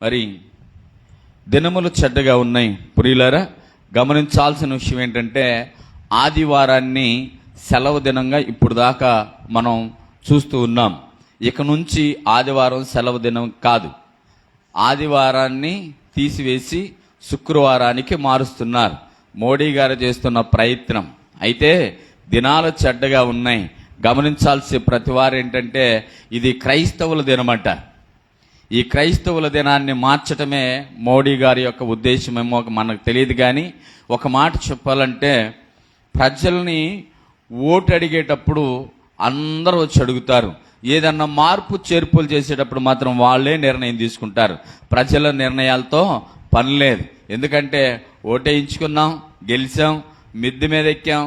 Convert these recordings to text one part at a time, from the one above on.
మరి దినములు చెడ్డగా ఉన్నాయి ప్రియులారా. గమనించాల్సిన విషయం ఏంటంటే ఆదివారాన్ని సెలవు దినంగా ఇప్పుడు దాకా మనం చూస్తూ ఉన్నాం. ఇక నుంచి ఆదివారం సెలవు దినం కాదు, ఆదివారాన్ని తీసివేసి శుక్రవారానికి మారుస్తున్నారు మోడీ గారు చేస్తున్న ప్రయత్నం. అయితే దినాలు చెడ్డగా ఉన్నాయి. గమనించాల్సి ప్రతివారు ఏంటంటే ఇది క్రైస్తవుల దినమంట. ఈ క్రైస్తవుల దినాన్ని మార్చటమే మోడీ గారి యొక్క ఉద్దేశమేమో మనకు తెలియదు. కానీ ఒక మాట చెప్పాలంటే ప్రజల్ని ఓటు అడిగేటప్పుడు అందరూ వచ్చి అడుగుతారు. ఏదన్నా మార్పు చేర్పులు చేసేటప్పుడు మాత్రం వాళ్ళే నిర్ణయం తీసుకుంటారు. ప్రజల నిర్ణయాలతో పని లేదు. ఎందుకంటే ఓటేయించుకున్నాం, గెలిచాం, మిద్దె మీద ఎక్కాం,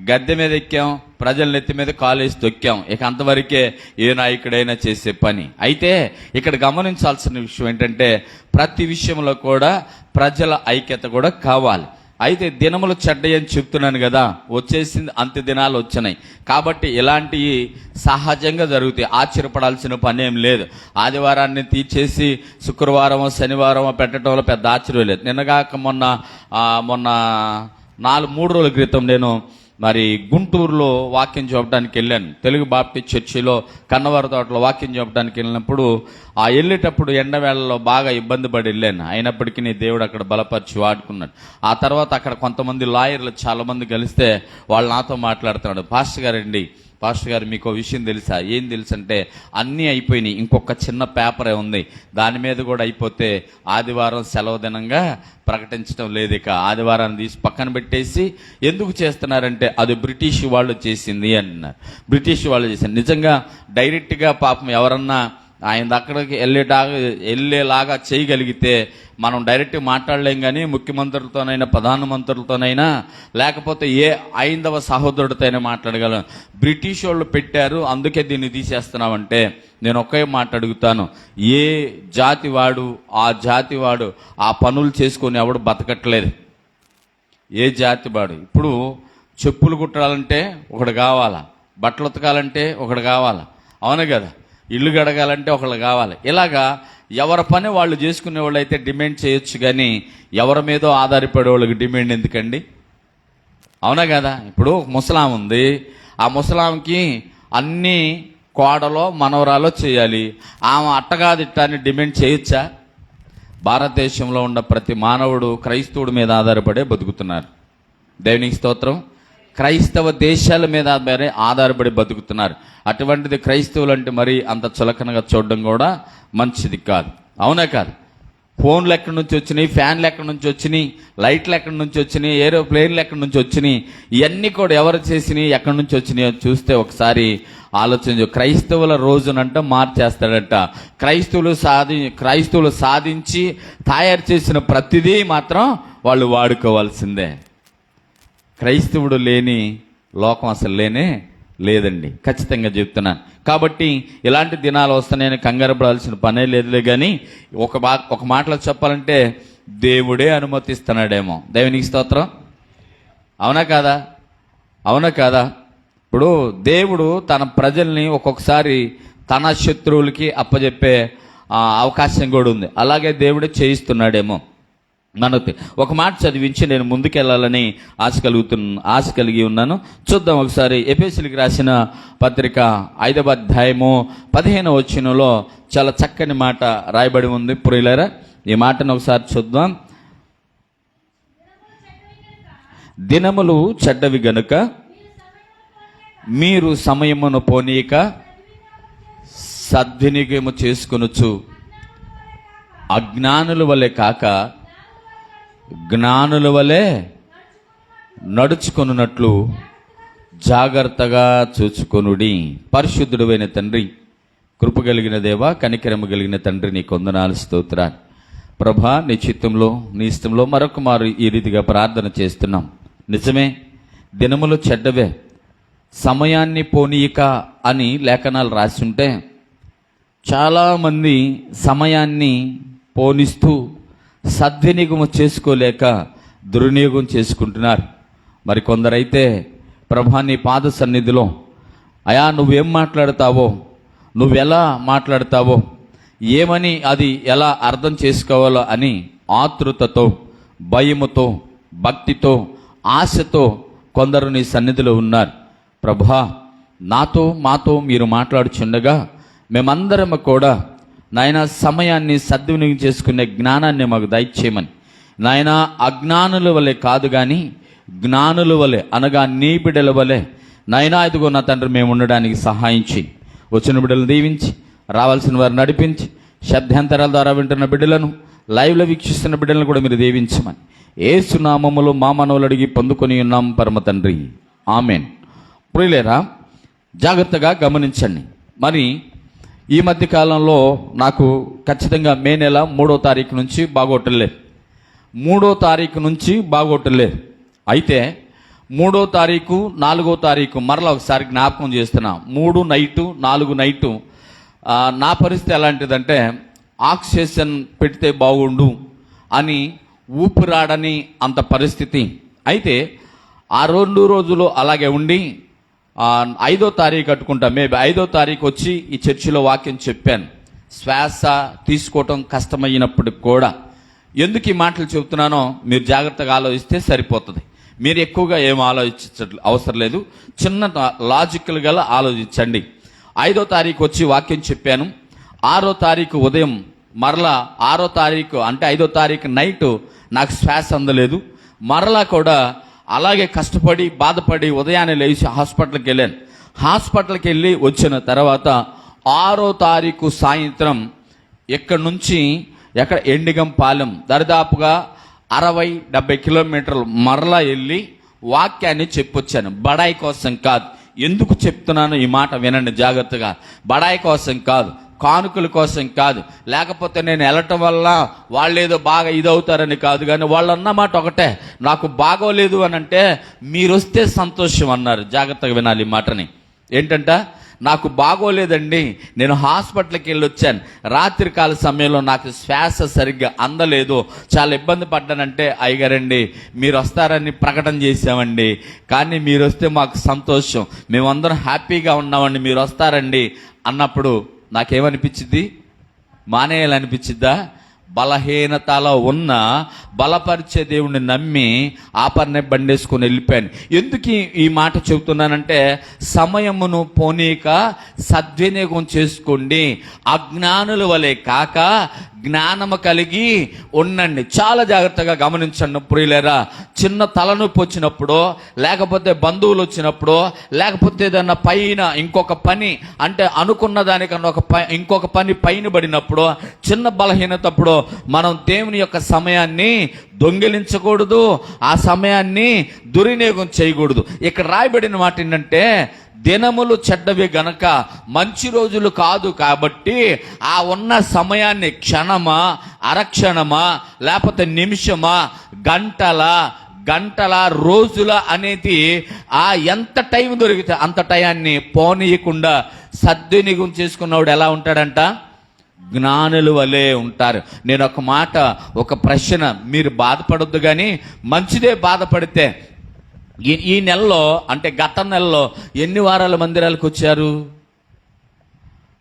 గద్దె మీద ఎక్కాం, ప్రజల నెత్తి మీద కాలేసి తొక్కాం. ఇక అంతవరకే ఏ నాయకుడైనా చేసే పని. అయితే ఇక్కడ గమనించాల్సిన విషయం ఏంటంటే ప్రతి విషయంలో కూడా ప్రజల ఐక్యత కూడా కావాలి. అయితే దినములు చెడ్డయని చెప్తున్నాను కదా, వచ్చేసింది, అంత్య దినాలు వచ్చినాయి కాబట్టి ఇలాంటివి సహజంగా జరుగుతాయి. ఆశ్చర్యపడాల్సిన పని ఏం లేదు. ఆదివారాన్ని తీసేసి శుక్రవారమో శనివారమో పెట్టడంలో పెద్ద ఆశ్చర్యం లేదు. నిన్నగాక మొన్న 3 రోజుల క్రితం నేను మరి గుంటూరులో వాక్యం చెప్పడానికి వెళ్ళాను. తెలుగు బాప్టిస్ట్ చర్చిలో కన్నవర తోటలో వాక్యం చెప్పడానికి వెళ్ళినప్పుడు వెళ్ళేటప్పుడు ఎండవేళలో బాగా ఇబ్బంది పడి వెళ్ళాను. అయినప్పటికీ దేవుడు అక్కడ బలపరిచి వాడుకున్నాడు. ఆ తర్వాత అక్కడ కొంతమంది లాయర్లు చాలామంది కలిస్తే వాళ్ళు నాతో మాట్లాడుతున్నాడు. పాస్టర్ గారు మీకు విషయం తెలుసా? ఏం తెలుసు అంటే అన్నీ అయిపోయినాయి, ఇంకొక చిన్న పేపరే ఉంది, దాని మీద కూడా అయిపోతే ఆదివారం సెలవు దినంగా ప్రకటించడం లేదు. ఇక ఆదివారాన్ని తీసి పక్కన పెట్టేసి ఎందుకు చేస్తున్నారంటే అది బ్రిటిష్ వాళ్ళు చేసింది అన్నారు. బ్రిటిష్ వాళ్ళు చేసింది. నిజంగా డైరెక్ట్గా పాపం ఎవరన్నా ఆయన అక్కడికి వెళ్ళేలాగా చేయగలిగితే మనం డైరెక్ట్ మాట్లాడలేం. కానీ ముఖ్యమంత్రులతోనైనా ప్రధానమంత్రులతోనైనా లేకపోతే ఏ ఐందవ సహోదరుడితోనైనా మాట్లాడగలం. బ్రిటిష్ వాళ్ళు పెట్టారు, అందుకే దీన్ని తీసేస్తున్నామంటే నేను ఒకే మాట అడుగుతాను, ఏ జాతి వాడు ఆ జాతి వాడు ఆ పనులు చేసుకొని ఎవడు బతకట్లేదు. ఏ జాతి వాడు ఇప్పుడు చెప్పులు కుట్టాలంటే ఒకడు కావాలా, బట్టలు ఉతకాలంటే ఒకడు కావాలా, అవును కదా, ఇల్లు గడగాలంటే ఒకళ్ళు కావాలి. ఇలాగా ఎవరి పని వాళ్ళు చేసుకునే వాళ్ళు అయితే డిమాండ్ చేయొచ్చు. కానీ ఎవరి మీదో ఆధారపడే వాళ్ళకి డిమాండ్ ఎందుకండి? అవునా కదా. ఇప్పుడు ముసలాం ఉంది, ఆ ముసలాంకి అన్నీ కోడలో మనవరాలో చేయాలి. ఆమె అట్టగాదిట్టాన్ని డిమాండ్ చేయొచ్చా? భారతదేశంలో ఉన్న ప్రతి మానవుడు క్రైస్తవుడి మీద ఆధారపడే బతుకుతున్నారు. దేవునికి స్తోత్రం. క్రైస్తవ దేశాల మీద ఆధారపడి బతుకుతున్నారు. అటువంటిది క్రైస్తవులు అంటే మరి అంత చులకనగా చూడడం కూడా మంచిది కాదు. అవునా కాదు? ఫోన్లు ఎక్కడి నుంచి వచ్చినాయి, ఫ్యాన్లు ఎక్కడి నుంచి వచ్చినాయి, లైట్లు ఎక్కడి నుంచి వచ్చినాయి, ఏరోప్లేన్లు ఎక్కడి నుంచి వచ్చినాయి, ఇవన్నీ కూడా ఎవరు చేసినాయి, ఎక్కడి నుంచి వచ్చినాయో చూస్తే ఒకసారి ఆలోచించు. క్రైస్తవుల రోజునంట మార్చేస్తాడంట. క్రైస్తవులు సాధించి తయారు చేసిన ప్రతిదీ మాత్రం వాళ్ళు వాడుకోవాల్సిందే. క్రైస్తవుడు లేని లోకం అసలు లేదండి, ఖచ్చితంగా చెప్తున్నాను. కాబట్టి ఇలాంటి దినాలు వస్తాయని కంగారు పడాల్సిన పనే లేదులే. కానీ ఒక మాటలో చెప్పాలంటే దేవుడే అనుమతిస్తున్నాడేమో. దేవునికి స్తోత్రం. అవునా కాదా? ఇప్పుడు దేవుడు తన ప్రజల్ని ఒక్కొక్కసారి తన శత్రువులకి అప్పచెప్పే అవకాశం కూడా ఉంది. అలాగే దేవుడే చేయిస్తున్నాడేమో. మనకు ఒక మాట చదివించి నేను ముందుకెళ్ళాలని ఆశ కలిగి ఉన్నాను. చూద్దాం ఒకసారి. ఎఫెసీయులకు రాసిన పత్రిక 5వ అధ్యాయము 15వ వచనంలో చాలా చక్కని మాట రాయబడి ఉంది. ప్రియులారా, ఈ మాటను ఒకసారి చూద్దాం. దినములు చెడ్డవి గనుక మీరు సమయమును పోనీయక సద్వినియోగము చేసుకొనుచు అజ్ఞానుల వలె కాక జ్ఞానుల వలె నడుచుకొనున్నట్లు జాగ్రత్తగా చూచుకొనుడి. పరిశుద్ధుడైన తండ్రి, కృప కలిగిన దేవా, కనికరము కలిగిన తండ్రి, నీ వందనాలు, స్తోత్రాలు ప్రభా. నీ చిత్తంలో నీ ఇష్టంలో మరొక మారు ఈ రీతిగా ప్రార్థన చేస్తున్నాం. నిజమే, దినములు చెడ్డవే, సమయాన్ని పోనీయక అని లేఖనాలు రాస్తుంటే చాలామంది సమయాన్ని పోనిస్తూ సద్వినియోగం చేసుకోలేక దుర్వినియోగం చేసుకుంటున్నారు. మరి కొందరైతే ప్రభా నీ పాద సన్నిధిలో అయా నువ్వేం మాట్లాడతావో, నువ్వెలా మాట్లాడతావో, ఏమని అది ఎలా అర్థం చేసుకోవాలో అని ఆతృతతో, భయముతో, భక్తితో, ఆశతో కొందరు నీ సన్నిధిలో ఉన్నారు. ప్రభువా, మాతో మీరు మాట్లాడుచుండగా మేమందరము కూడా నాయన సమయాన్ని సద్వినియోగం చేసుకునే జ్ఞానాన్ని మాకు దయచేయమని, నాయన అజ్ఞానుల వలె కాదు కానీ జ్ఞానుల వలె అనగా నీ బిడ్డల వలె నాయనా ఇదిగో నా తండ్రి మేము ఉండడానికి సహాయం చేయి. వచ్చిన బిడ్డలను దీవించి, రావాల్సిన వారు నడిపించి, శబ్దాంతరాల ద్వారా వింటున్న బిడ్డలను, లైవ్లో వీక్షిస్తున్న బిడ్డలను కూడా మీరు దీవించమని యేసు నామములో మా మనవులు అడిగి పొందుకొని ఉన్నాం పరమ తండ్రి, ఆమెన్. ప్రియులారా, జాగ్రత్తగా గమనించండి. మరి ఈ మధ్య కాలంలో నాకు ఖచ్చితంగా మే నెల 3వ తారీఖు నుంచి బాగోటలేదు. 3వ తారీఖు నుంచి బాగోటలేదు. అయితే 3వ తారీఖు, 4వ తారీఖు మరలా ఒకసారి జ్ఞాపకం చేస్తున్నా. 3 నైటు, 4 నైటు నా పరిస్థితి ఎలాంటిదంటే ఆక్సిజన్ పెడితే బాగుండు అని ఊపిరాడని అంత పరిస్థితి. అయితే ఆ 2 రోజులు అలాగే ఉండి 5వ తారీఖు కట్టుకుంటా, మేబీ 5వ తారీఖు వచ్చి ఈ చర్చిలో వాక్యం చెప్పాను. శ్వాస తీసుకోవటం కష్టమైనప్పటికి కూడా ఎందుకు ఈ మాటలు చెబుతున్నానో మీరు జాగ్రత్తగా ఆలోచిస్తే సరిపోతుంది. మీరు ఎక్కువగా ఏం అవసరం లేదు, చిన్న లాజికల్గా ఆలోచించండి. 5వ తారీఖు వచ్చి వాక్యం చెప్పాను. 6వ తారీఖు ఉదయం మరలా 6వ తారీఖు అంటే 5వ తారీఖు నైటు నాకు శ్వాస అందలేదు. మరలా కూడా అలాగే కష్టపడి బాధపడి ఉదయాన్నే లేచి హాస్పిటల్కి వెళ్ళాను. హాస్పిటల్కి వెళ్ళి వచ్చిన తర్వాత 6వ తారీఖు సాయంత్రం ఎక్కడి నుంచి ఎండిగంపాలెం దరిదాపుగా 60-70 కిలోమీటర్లు మరలా వెళ్ళి వాక్యాన్ని చెప్పొచ్చాను. బడాయి కోసం కాదు. ఎందుకు చెప్తున్నాను ఈ మాట వినండి జాగ్రత్తగా. బడాయి కోసం కాదు, కానుకల కోసం కాదు, లేకపోతే నేను వెళ్ళటం వల్ల వాళ్ళు ఏదో బాగా ఇదవుతారని కాదు. కానీ వాళ్ళు అన్నమాట ఒకటే, నాకు బాగోలేదు అని అంటే మీరు వస్తే సంతోషం అన్నారు. జాగ్రత్తగా వినాలి ఈ మాటని. ఏంటంట, నాకు బాగోలేదండి, నేను హాస్పిటల్కి వెళ్ళి వచ్చాను, రాత్రికాల సమయంలో నాకు శ్వాస సరిగ్గా అందలేదు, చాలా ఇబ్బంది పడ్డానంటే అయ్యగారండి మీరు వస్తారని ప్రకటన చేశామండి, కానీ మీరు వస్తే మాకు సంతోషం, మేమందరం హ్యాపీగా ఉన్నామండి, మీరు వస్తారండి అన్నప్పుడు నాకేమనిపించింది? మానేయాలనిపించిద్దా? బలహీనతలో ఉన్న బలపరిచే దేవుణ్ణి నమ్మి ఆపరనే బండేసుకొని వెళ్ళిపోయాను. ఎందుకు ఈ మాట చెబుతున్నానంటే సమయమును పోనీక సద్వినియోగం చేసుకోండి, అజ్ఞానుల వలె కాక జ్ఞానము కలిగి ఉండండి. చాలా జాగ్రత్తగా గమనించండి ప్రియులారా. చిన్న తలనొప్పి వచ్చినప్పుడు, లేకపోతే బంధువులు వచ్చినప్పుడు, లేకపోతే ఏదన్నా పైన ఇంకొక పని అంటే అనుకున్న దానికన్నా ఇంకొక పని పైన పడినప్పుడు, చిన్న బలహీనతప్పుడు మనం దేవుని యొక్క సమయాన్ని దొంగిలించకూడదు, ఆ సమయాన్ని దుర్వినియోగం చేయకూడదు. ఇక్కడ రాయబడిన మాట ఏంటంటే దినములు చెడ్డవి గనక మంచి రోజులు కాదు కాబట్టి ఆ ఉన్న సమయాన్ని క్షణమా, అరక్షణమా, లేకపోతే నిమిషమా, గంటల రోజుల అనేది ఆ ఎంత టైం దొరికితే అంత టయాన్ని పోనీయకుండా సద్వినియోగం చేసుకున్నవాడు ఎలా ఉంటాడంట? జ్ఞానుల వలె ఉంటారు. నేను ఒక ప్రశ్న, మీరు బాధపడొద్దు కానీ మంచిదే. బాధపడితే ఈ నెలలో అంటే గత నెలలో ఎన్ని వారాల మందిరాలకు వచ్చారు?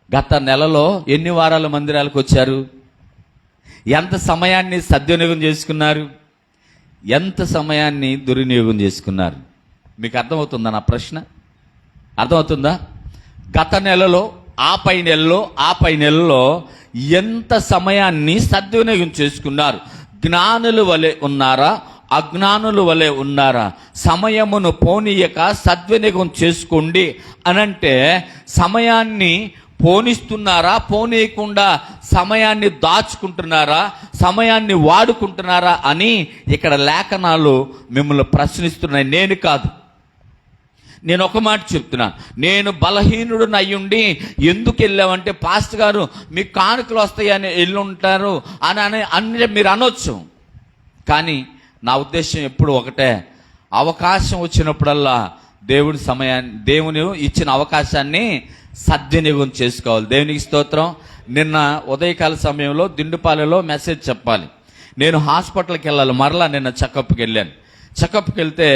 గత నెలలో ఎన్ని వారాల మందిరాలకు వచ్చారు? ఎంత సమయాన్ని సద్వినియోగం చేసుకున్నారు? ఎంత సమయాన్ని దుర్వినియోగం చేసుకున్నారు? మీకు అర్థమవుతుందా నా ప్రశ్న? అర్థమవుతుందా? గత నెలలో, ఆ పై నెలలో ఎంత సమయాన్ని సద్వినియోగం చేసుకున్నారు? జ్ఞానుల వలె ఉన్నారా, అజ్ఞానుల వలె ఉన్నారా? సమయమును పోనీయక సద్వినియోగం చేసుకోండి అనంటే సమయాన్ని పోనిస్తున్నారా, పోనీయకుండా సమయాన్ని దాచుకుంటున్నారా, సమయాన్ని వాడుకుంటున్నారా అని ఇక్కడ లేఖనాలు మిమ్మల్ని ప్రశ్నిస్తున్నాయి. నేను కాదు, నేను ఒక మాట చెప్తున్నాను. నేను బలహీనుడు అయ్యుండి ఎందుకు వెళ్ళామంటే పాస్టర్ గారు మీకు కానుకలు వస్తాయని వెళ్ళుంటారు అని మీరు అనొచ్చు. కానీ నా ఉద్దేశం ఎప్పుడు ఒకటే, అవకాశం వచ్చినప్పుడల్లా దేవుని ఇచ్చిన అవకాశాన్ని సద్వినియోగం చేసుకోవాలి. దేవునికి స్తోత్రం. నిన్న ఉదయకాల సమయంలో దిండుపాలెలో మెసేజ్ చెప్పాలి. నేను హాస్పిటల్కి వెళ్ళాలి, మరలా నిన్న చెకప్కి వెళ్ళాను. చెకప్కి వెళ్తే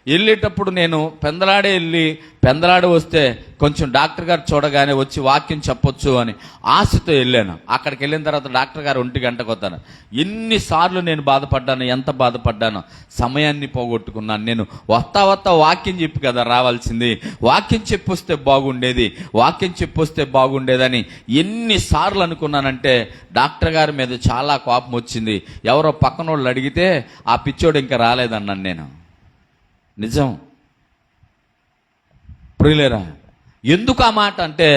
వెళ్ళేటప్పుడు నేను పెందలాడే వస్తే కొంచెం డాక్టర్ గారు చూడగానే వచ్చి వాక్యం చెప్పొచ్చు అని ఆశతో వెళ్ళాను. అక్కడికి వెళ్ళిన తర్వాత డాక్టర్ గారు 1 గంటకు వస్తాను. ఎన్నిసార్లు నేను బాధపడ్డాను, ఎంత బాధపడ్డాను, సమయాన్ని పోగొట్టుకున్నాను. నేను వస్తా వాక్యం చెప్పి కదా రావాల్సింది, వాక్యం చెప్పొస్తే బాగుండేదని ఎన్నిసార్లు అనుకున్నానంటే డాక్టర్ గారి మీద చాలా కోపం వచ్చింది. ఎవరో పక్కన వాళ్ళు అడిగితే ఆ పిచ్చోడు ఇంకా రాలేదన్నాను నేను. నిజం ప్రియులేరా. ఎందుకు ఆ మాట అంటే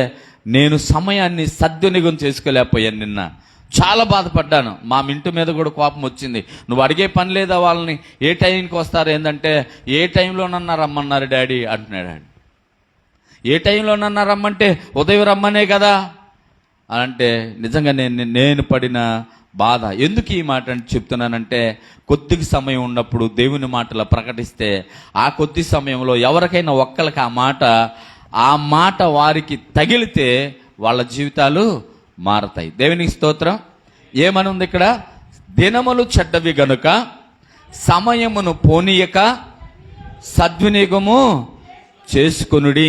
నేను సమయాన్ని సద్వినియోగం చేసుకోలేకపోయాను. నిన్న చాలా బాధపడ్డాను. మా ఇంటి మీద కూడా కోపం వచ్చింది. నువ్వు అడిగే పని లేదా వాళ్ళని, ఏ టైంకి వస్తారు ఏంటంటే, ఏ టైంలోనన్నా రమ్మన్నారు డాడీ అంటున్నాడు. ఏ టైంలోనన్నా రమ్మంటే ఉదయం రమ్మనే కదా అంటే నిజంగా నేను పడిన బాధ. ఎందుకు ఈ మాట అని చెప్తున్నానంటే, కొద్దిగా సమయం ఉన్నప్పుడు దేవుని మాటలు ప్రకటిస్తే ఆ కొద్ది సమయంలో ఎవరికైనా ఒక్కరికి ఆ మాట వారికి తగిలితే వాళ్ళ జీవితాలు మారతాయి. దేవునికి స్తోత్రం. ఏమని ఉంది ఇక్కడ? దినములు చెడ్డవి గనుక సమయమును పోనీయక సద్వినియోగము చేసుకొనుడి.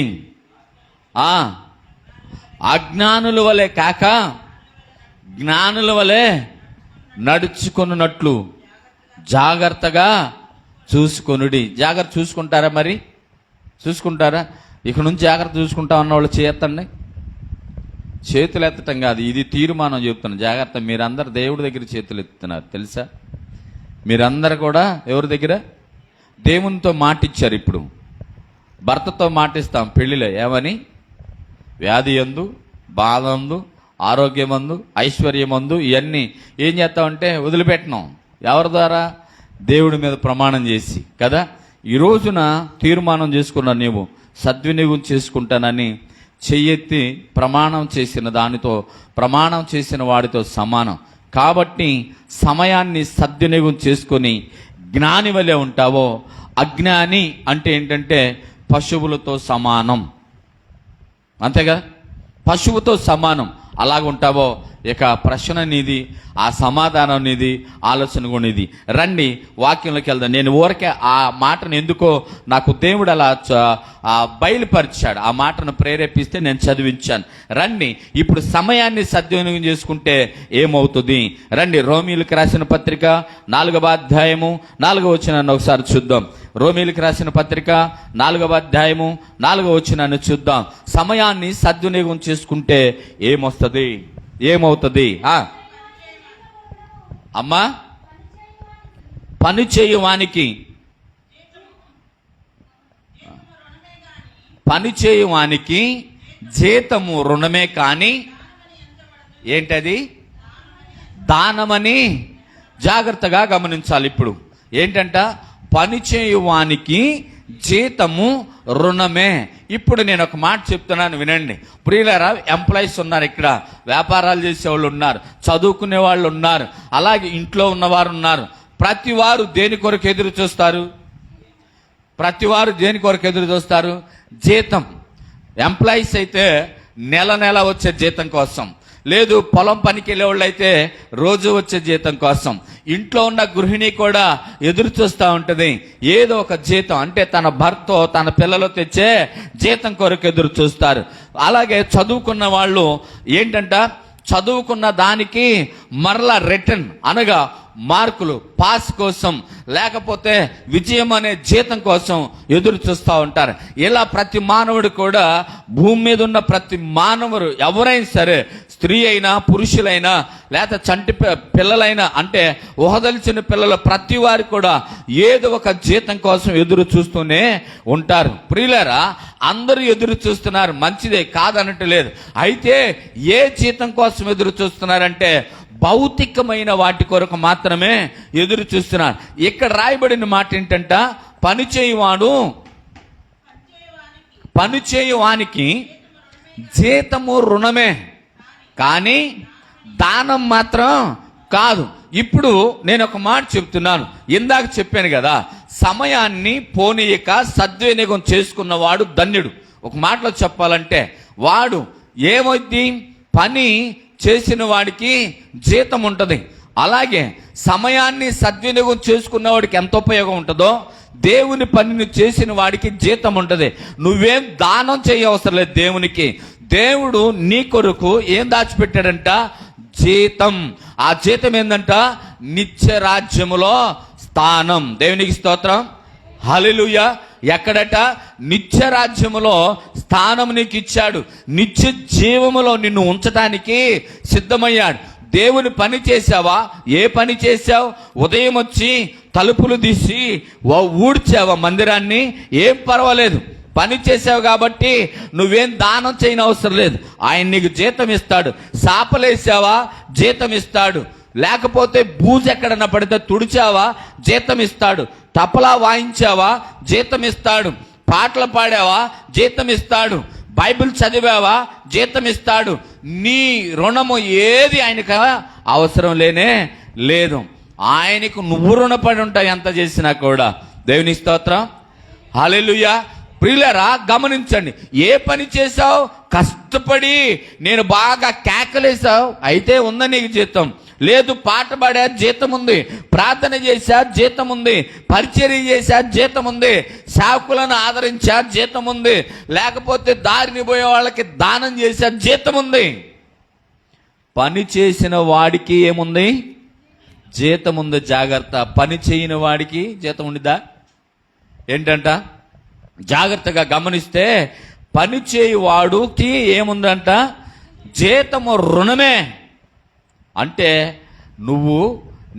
అజ్ఞానుల వలె కాక జ్ఞానుల వలె నడుచుకొనున్నట్లు జాగ్రత్తగా చూసుకొనుడి. జాగ్రత్త చూసుకుంటారా? మరి చూసుకుంటారా? ఇక నుంచి జాగ్రత్త చూసుకుంటా ఉన్న వాళ్ళు చేయొద్దండి. చేతులు ఎత్తటం కాదు, ఇది తీర్మానం చెప్తున్నాను. జాగ్రత్త. మీరందరూ దేవుడి దగ్గర చేతులు ఎత్తుతున్నారు తెలుసా? మీరందరూ కూడా ఎవరి దగ్గర? దేవునితో మాటిచ్చారు. ఇప్పుడు భర్తతో మాటిస్తాం పెళ్లిలో. ఏమని? వ్యాధి యందు, బాధ యందు, ఆరోగ్యమందు, ఐశ్వర్యమందు ఇవన్నీ ఏం చేస్తామంటే వదిలిపెట్టినాం. ఎవరి ద్వారా? దేవుడి మీద ప్రమాణం చేసి కదా. ఈ రోజున తీర్మానం చేసుకున్నా, నీవు సద్వినియోగం చేసుకుంటానని చెయ్యెత్తి ప్రమాణం చేసిన వాడితో సమానం. కాబట్టి సమయాన్ని సద్వినియోగం చేసుకొని జ్ఞాని వలె ఉంటావో. అజ్ఞాని అంటే ఏంటంటే పశువులతో సమానం, అంతేగా? పశువుతో సమానం. అలాగుంటావో ఇక ప్రశ్న నీది, ఆ సమాధానం నీది, ఆలోచన కూడా నీది. రండి వాక్యంలోకి వెళ్దాం. నేను ఊరికే ఆ మాటను ఎందుకో నాకు దేవుడు అలా బయలుపరిచాడు, ఆ మాటను ప్రేరేపిస్తే నేను చదివించాను. రండి ఇప్పుడు సమయాన్ని సద్వినియోగం చేసుకుంటే ఏమవుతుంది? రండి రోమీయులకు రాసిన పత్రిక 4వ అధ్యాయము 4వ వచనాన్ని ఒకసారి చూద్దాం. రోమీయులకు రాసిన పత్రిక 4వ అధ్యాయము 4వ వచనాన్ని చూద్దాం. సమయాన్ని సద్వినియోగం చేసుకుంటే ఏమవుతుంది? అమ్మా, పని చేయువానికి జీతము రుణమే కానీ ఏంటది? దానమని. జాగ్రత్తగా గమనించాలి. ఇప్పుడు ఏంటంట? పని చేయువానికి జీతము రుణమే. ఇప్పుడు నేను ఒక మాట చెప్తున్నాను, వినండి ప్రియులారా. ఎంప్లాయీస్ ఉన్నారు, ఇక్కడ వ్యాపారాలు చేసే వాళ్ళు ఉన్నారు, చదువుకునే వాళ్ళు ఉన్నారు, అలాగే ఇంట్లో ఉన్నవారు ఉన్నారు. ప్రతి వారు దేని కొరకు ఎదురు చూస్తారు? జీతం. ఎంప్లాయీస్ అయితే నెల వచ్చే జీతం కోసం, లేదు పొలం పనికి వెళ్ళే వాళ్ళు అయితే రోజు వచ్చే జీతం కోసం. ఇంట్లో ఉన్న గృహిణి కూడా ఎదురు చూస్తూ ఉంటుంది ఏదో ఒక జీతం, అంటే తన భర్త తన పిల్లలు తెచ్చే జీతం కొరకు ఎదురు చూస్తారు. అలాగే చదువుకున్న వాళ్ళు ఏంటంట, చదువుకున్న దానికి మరలా రిటర్న్ అనగా మార్కులు, పాస్ కోసం, లేకపోతే విజయం అనే జీతం కోసం ఎదురు చూస్తూ ఉంటారు. ఇలా ప్రతి మానవుడు కూడా, భూమి మీద ఉన్న ప్రతి మానవుడు ఎవరైనా సరే, స్త్రీ అయినా పురుషులైనా లేకపోతే చంటి పిల్లలైనా, అంటే ఊహదలిచిన పిల్లలు, ప్రతి వారు కూడా ఏదో ఒక జీతం కోసం ఎదురు చూస్తూనే ఉంటారు. ప్రియులారా, అందరూ ఎదురు చూస్తున్నారు, మంచిదే, కాదనట్టు లేదు. అయితే ఏ జీతం కోసం ఎదురు చూస్తున్నారంటే భౌతికమైన వాటి కొరకు మాత్రమే ఎదురు చూస్తున్నారు. ఇక్కడ రాయబడిన మాట ఏంటంట, పనిచేయువానికి జీతము రుణమే కానీ దానం మాత్రం కాదు. ఇప్పుడు నేను ఒక మాట చెప్తున్నాను, ఇందాక చెప్పాను కదా, సమయాన్ని పోనీయక సద్వినియోగం చేసుకున్నవాడు ధన్యుడు. ఒక మాటలో చెప్పాలంటే వాడు ఏమైంది, పని చేసిన వాడికి జీతం ఉంటుంది. అలాగే సమయాన్ని సద్వినియోగం చేసుకున్న వాడికి ఎంత ఉపయోగం ఉంటుందో, దేవుని పనిని చేసిన వాడికి జీతం ఉంటుంది. నువ్వేం దానం చేయవసరం లేదు దేవునికి. దేవుడు నీ కొరకు ఏం దాచిపెట్టాడంట? జీతం. ఆ జీతం ఏందంట? నిత్య రాజ్యములో స్థానం. దేవునికి స్తోత్రం, హల్లెలూయా. ఎక్కడట? నిత్య రాజ్యములో స్థానం నీకు ఇచ్చాడు. నిత్య జీవములో నిన్ను ఉంచడానికి సిద్ధమయ్యాడు. దేవుని పని చేసావా? ఏ పని చేసావు? ఉదయం వచ్చి తలుపులు తీసి ఊడ్చావా మందిరాన్ని? ఏం పర్వాలేదు, పని చేసావు కాబట్టి నువ్వేం దానం చేయని అవసరం లేదు. ఆయన నీకు జీతం ఇస్తాడు. సాపలేసావా? జీతం ఇస్తాడు. లేకపోతే బూజు ఎక్కడన్నా పడితే తుడిచావా? జీతం ఇస్తాడు. తపలా వాయించావా? జీతం ఇస్తాడు. పాటలు పాడావా? జీతం ఇస్తాడు. బైబిల్ చదివావా? జీతం ఇస్తాడు. నీ రుణము ఏది ఆయనకు అవసరం లేనే లేదు. ఆయనకు నువ్వు రుణపడి ఉంటావు ఎంత చేసినా కూడా. దేవుని స్తోత్రం, హల్లెలూయా. ప్రియులారా, గమనించండి. ఏ పని చేసావు? కష్టపడి నేను బాగా కేకలేసావు, అయితే ఉందా నీకు జీతం? లేదు. పాట పాడా, జీతం ఉంది. ప్రార్థన చేశా, జీతం ఉంది. పరిచర్య చేశా, జీతం ఉంది. సేవకులను ఆదరించా, జీతం ఉంది. లేకపోతే దారిని పోయే వాళ్ళకి దానం చేశా, జీతం ఉంది. పని చేసిన వాడికి ఏముంది? జీతం ఉంది. జాగ్రత్త. పని చేయని వాడికి జీతం ఉండిద్దా? ఏంటంట? జాగ్రత్తగా గమనిస్తే పని చేయువాడికి ఏముందంట? జీతము రుణమే. అంటే నువ్వు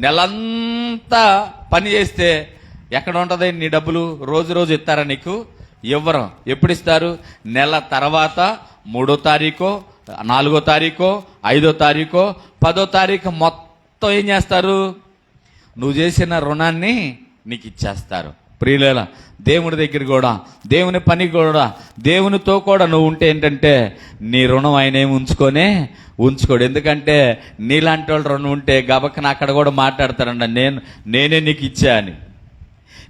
నెలంతా పని చేస్తే ఎక్కడ ఉంటుంది నీ డబ్బులు? రోజు రోజు ఇస్తారా నీకు? ఇవ్వరు. ఎప్పుడు ఇస్తారు? నెల తర్వాత 3వ తారీఖు, 4వ తారీఖు, 5వ తారీఖు, 10వ తారీఖు మొత్తం ఏం చేస్తారు? నువ్వు చేసిన రుణాన్ని నీకు ఇచ్చేస్తారు. ప్రియులేలా, దేవుడి దగ్గర కూడా, దేవుని పని కూడా, దేవునితో కూడా నువ్వు ఉంటే ఏంటంటే నీ రుణం ఆయన ఏమి ఉంచుకోడు. ఎందుకంటే నీలాంటి వాళ్ళు రుణం ఉంటే గబక్కన అక్కడ కూడా మాట్లాడతారంట, నేనే నీకు ఇచ్చా అని.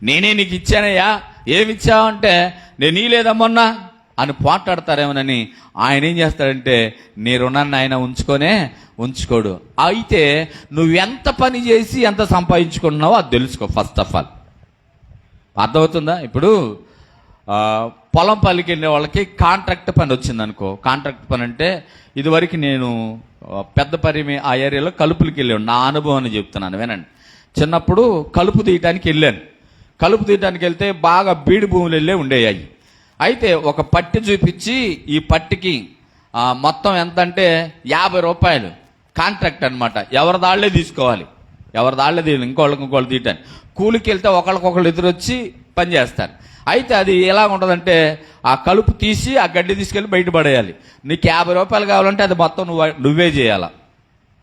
నేనే నీకు ఇచ్చానయ్యా. ఏమి ఇచ్చావంటే నేను ఇలేదమ్మన్నా అని పోట్లాడతారేమోనని ఆయన ఏం చేస్తాడంటే నీ రుణాన్ని ఆయన ఉంచుకోడు. అయితే నువ్వెంత పని చేసి ఎంత సంపాదించుకున్నావో అది తెలుసుకో ఫస్ట్ ఆఫ్ ఆల్. అర్థమవుతుందా? ఇప్పుడు పొలం పనికి వెళ్ళే వాళ్ళకి కాంట్రాక్ట్ పని వచ్చింది అనుకో. కాంట్రాక్ట్ పని అంటే ఇదివరకు నేను పెద్ద పరిమి ఆ ఏరియాలో కలుపులకి వెళ్ళాను. నా అనుభవాన్ని చెప్తున్నాను, వినండి. చిన్నప్పుడు కలుపు తీయటానికి వెళ్ళాను. కలుపు తీయటానికి వెళ్తే బాగా బీడు భూములు వెళ్ళే ఉండేవి. అయితే ఒక పట్టి చూపించి, ఈ పట్టికి మొత్తం ఎంత అంటే 50 రూపాయలు కాంట్రాక్ట్ అనమాట. ఎవరి దాళ్లే తీసుకోవాలి, ఎవరి దాళ్లే తీయాలి. ఇంకోళ్ళు తీయటానికి కూలికి వెళ్తే ఒకళ్ళకొకళ్ళు ఎదురొచ్చి పని చేస్తారు. అయితే అది ఎలా ఉంటుందంటే ఆ కలుపు తీసి ఆ గడ్డి తీసుకెళ్ళి బయట పడేయాలి. నీకు 50 రూపాయలు కావాలంటే అది మొత్తం నువ్వే చేయాలా,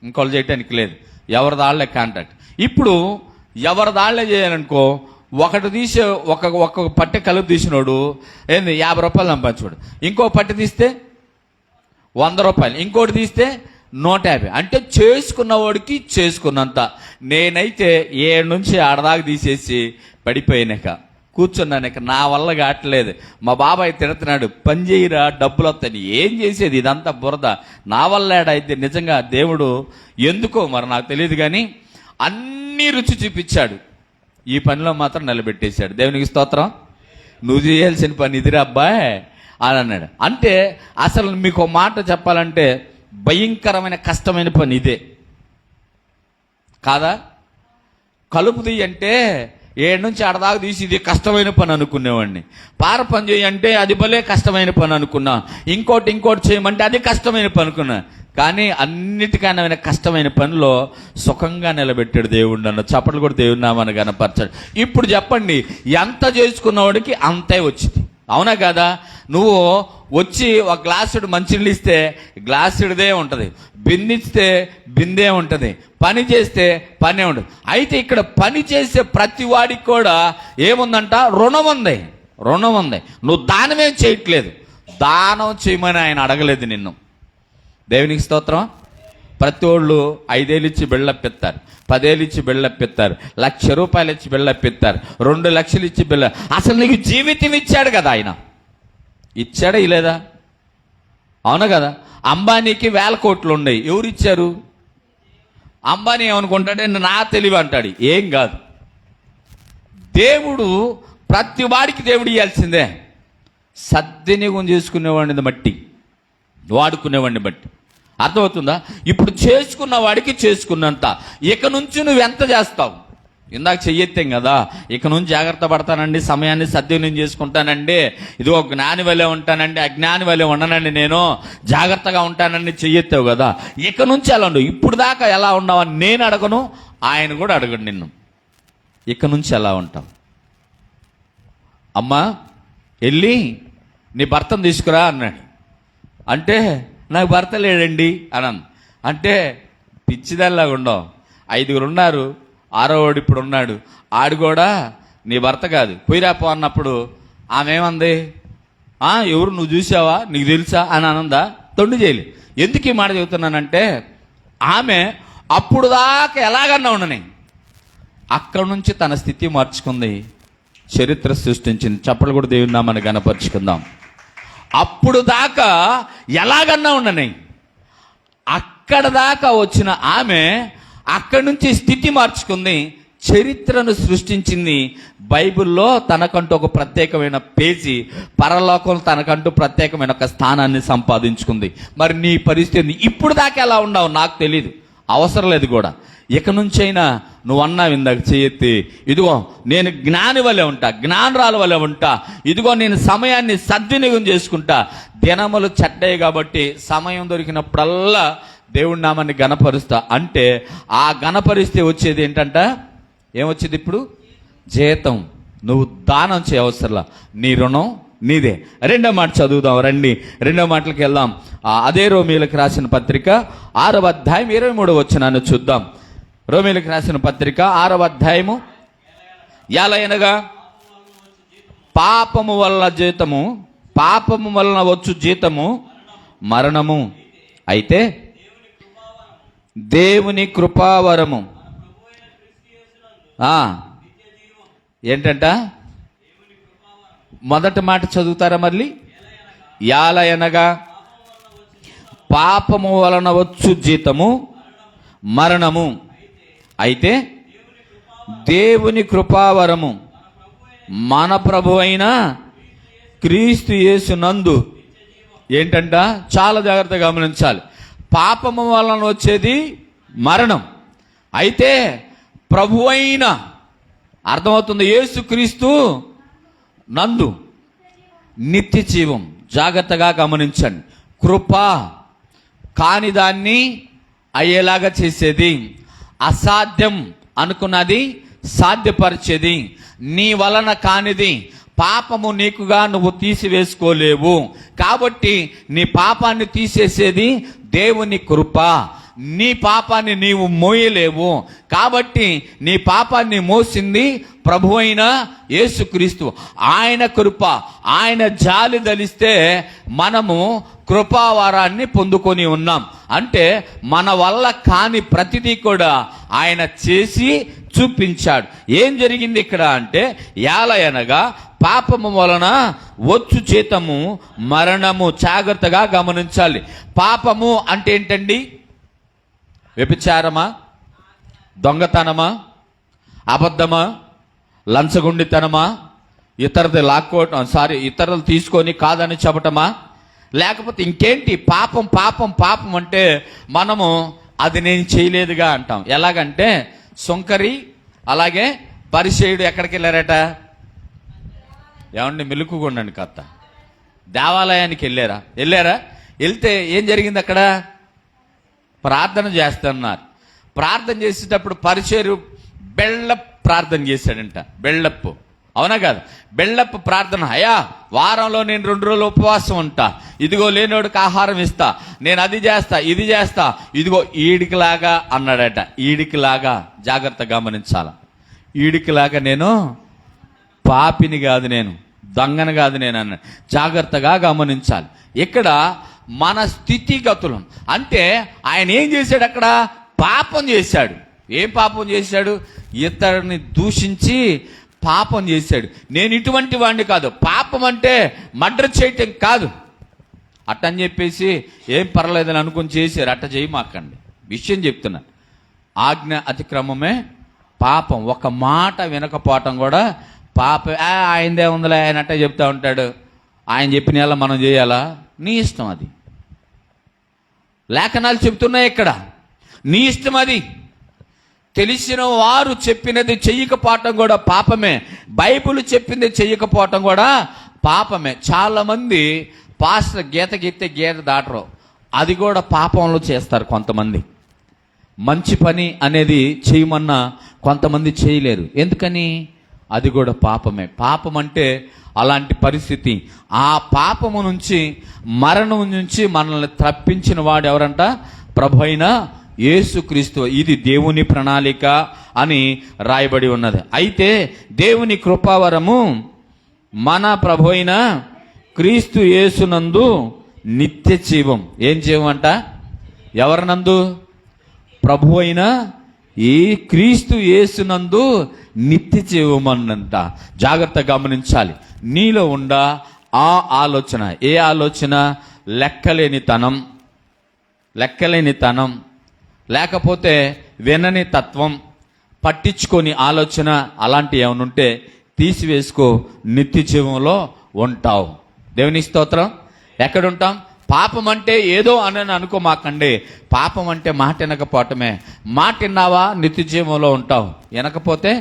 ఇంకోళ్ళు చేయటానికి లేదు. ఎవరి దాళ్లే కాంట్రాక్ట్. ఇప్పుడు ఎవరి దాళ్లే చేయాలనుకో, ఒకటి తీసి ఒక పట్టె కలుపు తీసినోడు ఏంది 50 రూపాయలు సంపాదించుకోడు. ఇంకో పట్టె తీస్తే 100 రూపాయలు, ఇంకోటి తీస్తే 150. అంటే చేసుకున్నవాడికి చేసుకున్నంత. నేనైతే 7 నుంచి 6 దాకా తీసేసి పడిపోయినాక కూర్చున్నాక నా వల్ల కావట్లేదు. మా బాబాయ్ తిడుతున్నాడు, పని చేయరా డబ్బులు వస్తాయి. ఏం చేసేది? ఇదంతా బురద. నా వల్ల అయితే నిజంగా దేవుడు ఎందుకో మరి నాకు తెలియదు కానీ అన్నీ రుచి చూపించాడు. ఈ పనిలో మాత్రం నిలబెట్టేశాడు. దేవునికి స్తోత్రం. నువ్వు చేయాల్సిన పని ఇదిరా అబ్బాయి అని అన్నాడు. అంటే అసలు మీకు మాట చెప్పాలంటే భయంకరమైన కష్టమైన పని ఇదే కాదా? కలుపు తీయంటే 7 నుంచి 6 దాకా తీసి ఇది కష్టమైన పని అనుకునేవాడిని. పార పని చేయంటే అది భలే కష్టమైన పని అనుకున్నా. ఇంకోటి చేయమంటే అది కష్టమైన పని అనుకున్నా. కానీ అన్నిటికన్నా కష్టమైన పనిలో సుఖంగా నిలబెట్టాడు దేవుడు నన్ను. చప్పట్లు కూడా దేవుడి నామాన్ని కనపరచాడు. ఇప్పుడు చెప్పండి, ఎంత చేసుకున్నవాడికి అంతే వచ్చింది, అవునా కదా? నువ్వు వచ్చి ఒక గ్లాసుడు మంచినీళ్ళు ఇస్తే గ్లాసుడిదే ఉంటుంది, బిందిస్తే బిందే ఉంటుంది, పని చేస్తే పనే ఉంటుంది. అయితే ఇక్కడ పని చేసే ప్రతి వాడికి కూడా ఏముందంట? రుణం ఉంది. నువ్వు దానమేం చేయట్లేదు. దానం చేయమని ఆయన అడగలేదు నిన్ను. దేవునికి స్తోత్రం. ప్రతి వాళ్ళు 5 ఏళ్ళు ఇచ్చి బిళ్ళప్పిస్తారు, 10 ఏళ్ళు ఇచ్చి బిళ్ళప్పిస్తారు, 1,00,000 రూపాయలు ఇచ్చి బిళ్ళప్పిస్తారు, 2 లక్షలు ఇచ్చి బిళ్ళ. అసలు నీకు జీవితం ఇచ్చాడు కదా ఆయన. ఇచ్చాడా ఇలేదా? అవును కదా? అంబానీకి 1,000 కోట్లు ఉన్నాయి. ఎవరు ఇచ్చారు? అంబానీ ఏమనుకుంటాడే నా తెలివి అంటాడు. ఏం కాదు. దేవుడు ప్రతి వాడికి దేవుడు ఇవ్వాల్సిందే. సద్వినియోగం చేసుకునేవాడిని బట్టి, వాడుకునేవాడిని బట్టి. అర్థమవుతుందా? ఇప్పుడు చేసుకున్న వాడికి చేసుకున్నంత. ఇక నుంచి నువ్వు ఎంత చేస్తావు? ఇందాక చెయ్యెత్తాం కదా, ఇక నుంచి జాగ్రత్త పడతానండి, సమయాన్ని సద్వినియోగం చేసుకుంటానండి, ఇదిగో జ్ఞాని వలె ఉంటానండి, అజ్ఞాని వలె ఉండనండి, నేను జాగ్రత్తగా ఉంటానండి చెయ్యెత్తావు కదా. ఇక నుంచి ఎలా ఉండవు? ఇప్పుడు దాకా ఎలా ఉన్నావని నేను అడగను, ఆయన కూడా అడగడు నిన్ను. ఇక నుంచి ఎలా ఉంటావు? అమ్మా వెళ్ళి నీ భర్తను తీసుకురా అన్నాడు. అంటే నాకు భర్త లేడండి అన్నాను. అంటే పిచ్చిదల్లాగా ఉండవు. 5 ఉన్నారు, 6వాడు ఇప్పుడు ఉన్నాడు, ఆడు కూడా నీ భర్త కాదు, పోయిరాపో అన్నప్పుడు ఆమె ఏమంది? ఎవరు, నువ్వు చూసావా, నీకు తెలుసా అని అనందా? తొండి చేయలే. ఎందుకు ఈ మాట చెబుతున్నానంటే, ఆమె అప్పుడు దాకా ఎలాగన్నా ఉండని, అక్కడి నుంచి తన స్థితి మార్చుకుంది, చరిత్ర సృష్టించింది. చప్పలు కూడా దేవుని నామాన్ని గణపరుచుకుందాం. అప్పుడు దాకా ఎలాగన్నా ఉండని, అక్కడ దాకా వచ్చిన ఆమె అక్కడి నుంచి స్థితి మార్చుకుంది, చరిత్రను సృష్టించింది. బైబిల్లో తనకంటూ ఒక ప్రత్యేకమైన పేజీ, పరలోకం తనకంటూ ప్రత్యేకమైన ఒక స్థానాన్ని సంపాదించుకుంది. మరి నీ పరిస్థితి ఇప్పుడు దాకా ఎలా ఉన్నావు నాకు తెలీదు, అవసరం లేదు కూడా. ఇక నుంచైనా నువ్వు అన్నావు ఇందాక చేయెత్తి, ఇదిగో నేను జ్ఞాని వలె ఉంటా, జ్ఞానరాలు వలె ఉంటా, ఇదిగో నేను సమయాన్ని సద్వినియోగం చేసుకుంటా. దినములు చెడ్డాయి కాబట్టి సమయం దొరికినప్పుడల్లా దేవుడి నామాన్ని గణపరుస్తా. అంటే ఆ గణపరిస్తే వచ్చేది ఏంటంట? ఏమొచ్చేది ఇప్పుడు? జీతం. నువ్వు దానం చేయవసరంలా, నీ రుణం నీదే. 2వ మాట చదువుదాం రండి, 2వ మాటలకు వెళ్దాం. అదే రోమీయులకు రాసిన పత్రిక 6వ అధ్యాయం 23వ వచనాన్ని చూద్దాం. రోమీయులకు రాసిన పత్రిక 6వ అధ్యాయము. ఎలయనగా పాపము వలన జీతము, పాపము వలన వచ్చు జీతము మరణము, అయితే దేవుని కృపావరము ఏంటంట? మొదటి మాట చదువుతారా మళ్ళీ? యాలయనగా పాపము వలన వచ్చు జీతము మరణము, అయితే దేవుని కృపావరము మన ప్రభు అయిన క్రీస్తు యేసునందు ఏంటంట? చాలా జాగ్రత్తగా గమనించాలి. పాపము వలన వచ్చేది మరణం, అయితే ప్రభు అయిన, అర్థమవుతుంది, యేసు క్రీస్తు నందు నిత్య జీవం. జాగ్రత్తగా గమనించండి. కృప కాని దాన్ని అయ్యేలాగా చేసేది, అసాధ్యం అనుకున్నది సాధ్యపరిచేది, నీ వలన కానిది పాపము నీకుగా నువ్వు తీసివేసుకోలేవు. కాబట్టి నీ పాపాన్ని తీసేసేది దేవుని కృప. నీ పాపాన్ని నీవు మోయలేవు. కాబట్టి నీ పాపాన్ని మోసింది ప్రభు అయిన యేసుక్రీస్తు. ఆయన కృప, ఆయన జాలి దలిస్తే మనము కృపావరాన్ని పొందుకొని ఉన్నాం. అంటే మన వల్ల కాని ప్రతిదీ కూడా ఆయన చేసి చూపించాడు. ఏం జరిగింది ఇక్కడ అంటే, యాలయనగా పాపము వలన వచ్చు జీతము మరణము. జాగ్రత్తగా గమనించాలి. పాపము అంటే ఏంటండి? వ్యభిచారమా, దొంగతనమా, అబద్ధమా, లంచగొండితనమా, ఇతరులు తీసుకొని కాదని చెప్పటమా, లేకపోతే ఇంకేంటి? పాపం పాపం పాపం అంటే మనము అది నేను చేయలేదుగా అంటాం. ఎలాగంటే సుంకరి అలాగే పరిసయ్యుడు ఎక్కడికి వెళ్ళారట? ఏమండి మెలుకుకోండి కథ. దేవాలయానికి వెళ్ళారా? వెళ్తే ఏం జరిగింది అక్కడ? ప్రార్థన చేస్తున్నారు. ప్రార్థన చేసేటప్పుడు పరిసయ్యుడు బెల్లపు ప్రార్థన చేశాడంట. బెల్లప్పు, అవునా కాదు? బెల్లప్పు ప్రార్థన. అయ్యా, వారంలో నేను 2 రోజులు ఉపవాసం ఉంటా, ఇదిగో లేనోడికి ఆహారం ఇస్తా, నేను అది చేస్తా ఇది చేస్తా, ఇదిగో ఈడికిలాగా అన్నాడట. ఈడికిలాగా, జాగ్రత్త గమనించాల. ఈడికిలాగా నేను పాపిని కాదు, నేను దొంగను కాదు నేను అన్నాడు. జాగ్రత్తగా గమనించాలి. ఇక్కడ మన స్థితిగతులు అంటే ఆయన ఏం చేశాడు? అక్కడ పాపం చేశాడు. ఏం పాపం చేశాడు? ఇతరుని దూషించి పాపం చేశాడు. నేను ఇటువంటి వాడిని కాదు. పాపం అంటే మర్డర్ చేయటం కాదు. అట్టని చెప్పేసి ఏం పర్లేదని అనుకుని చేశారు. అట్ట చేయమాకండి, విషయం చెప్తున్నాను. ఆజ్ఞ అతిక్రమమే పాపం. ఒక మాట వినకపోవటం కూడా ఆయనదే ఉందిలే ఆయన అట్టే చెప్తా ఉంటాడు, ఆయన చెప్పిన మనం చేయాలా? నీ ఇష్టం అది. లేఖనాలు చెప్తున్నాయి ఇక్కడ, నీ ఇష్టం అది. తెలిసిన వారు చెప్పినది చెయ్యకపోవటం కూడా పాపమే, బైబిల్ చెప్పింది చెయ్యకపోవటం కూడా పాపమే. చాలామంది పాస్టర్ గీత దాటరు, అది కూడా పాపంలో చేస్తారు. కొంతమంది మంచి పని అనేది చేయమన్నా కొంతమంది చేయలేరు. ఎందుకని? అది కూడా పాపమే. పాపం అంటే అలాంటి పరిస్థితి. ఆ పాపము నుంచి, మరణం నుంచి మనల్ని తప్పించిన వాడు ఎవరంట? ప్రభు అయిన యేసుక్రీస్తు. ఇది దేవుని ప్రణాళిక అని రాయబడి ఉన్నది. అయితే దేవుని కృపావరము మన ప్రభు అయిన క్రీస్తు యేసునందు నిత్య జీవం. ఏం జీవం అంట? ఎవరినందు? ప్రభు అయిన ఈ క్రీస్తు యేసునందు నిత్య జీవం అన్నంట. జాగ్రత్తగా గమనించాలి. నీలో ఉండ ఆ ఆలోచన. ఏ ఆలోచన? లెక్కలేనితనం, లేకపోతే వినని తత్వం, పట్టించుకొని ఆలోచన, అలాంటి ఏమైనా ఉంటే తీసివేసుకో. నిత్య జీవంలో ఉంటావు. దేవుని స్తోత్రం. ఎక్కడుంటాం? పాపం అంటే ఏదో అని అనుకోమాకండి. పాపం అంటే మాట వినకపోవటమే. మాట విన్నావా? నిత్య జీవంలో ఉంటావు. వినకపోతే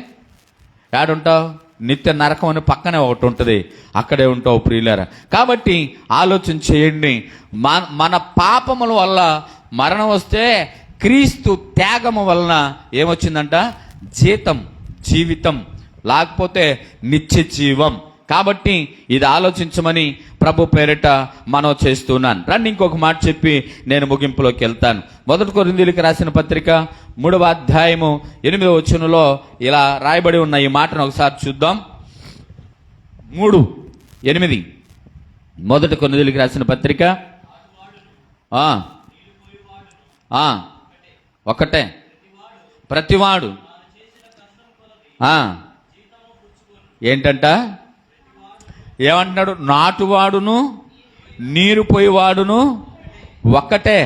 ఏడుంటావు? నిత్య నరకం అని పక్కనే ఒకటి ఉంటుంది, అక్కడే ఉంటావు ప్రియులారా. కాబట్టి ఆలోచన చేయండి. మన పాపముల వల్ల మరణం వస్తే, క్రీస్తు త్యాగము వలన ఏమొచ్చిందంట? జీవితం, లేకపోతే నిత్య జీవం. కాబట్టి ఇది ఆలోచించమని ప్రభు పేరిట మనం చేస్తున్నాను. రండి ఇంకొక మాట చెప్పి నేను ముగింపులోకి వెళ్తాను. 1 కొరింథీయులకు రాసిన పత్రిక 3వ అధ్యాయము 8వ వచనంలో ఇలా రాయబడి ఉన్న ఈ మాటను ఒకసారి చూద్దాం. 3:8. 1 కొరింథీయులకు రాసిన పత్రిక ఒకటే. ప్రతివాడు ఏంటంట? ఏమంటున్నాడు? నాటువాడును నీరు పోయేవాడును ఒక్కటే.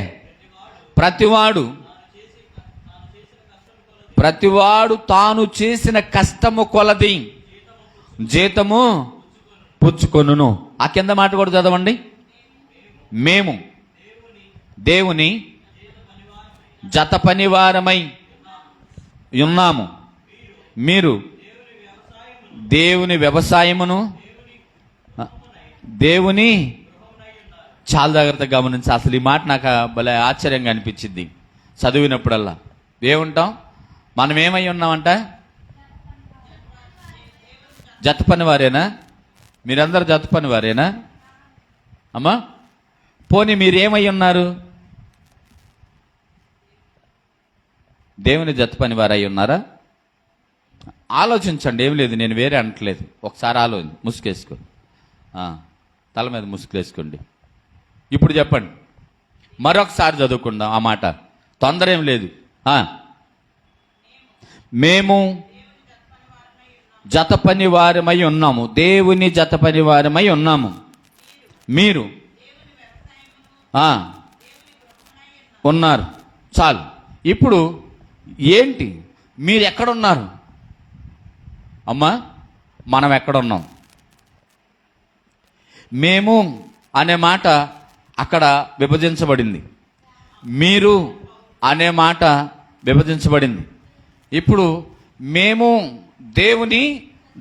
ప్రతివాడు తాను చేసిన కష్టము కొలది జీతము పుచ్చుకొనును. ఆ కింద మాట కూడా చదవండి. మేము దేవుని జత పనివారమై ఉన్నాము, మీరు దేవుని వ్యవసాయమును, దేవుని. చాలా జాగ్రత్తగా గమనించి, అసలు ఈ మాట నాకు భలే ఆశ్చర్యంగా అనిపించింది చదివినప్పుడల్లా. ఏముంటాం? మనం ఏమై ఉన్నామంట? జత పనివారేనా? మీరందరూ జత పనివారేనా అమ్మా? పోనీ మీరేమై ఉన్నారు? దేవుని జత పనివారై ఉన్నారా? ఆలోచించండి. ఏం లేదు, నేను వేరే అనట్లేదు. ఒకసారి ముసుకేసుకో, తల మీద ముసుగులేసుకోండి. ఇప్పుడు చెప్పండి, మరొకసారి చదువుకుందాం ఆ మాట. తొందర ఏం లేదు. మేము జత పని వారమై ఉన్నాము, దేవుని జత పని వారమై ఉన్నాము, మీరు ఉన్నారు. చాలు. ఇప్పుడు ఏంటి? మీరు ఎక్కడున్నారు అమ్మా? మనం ఎక్కడున్నాం? మేము అనే మాట అక్కడ విభజించబడింది, మీరు అనే మాట విభజించబడింది. ఇప్పుడు మేము దేవుని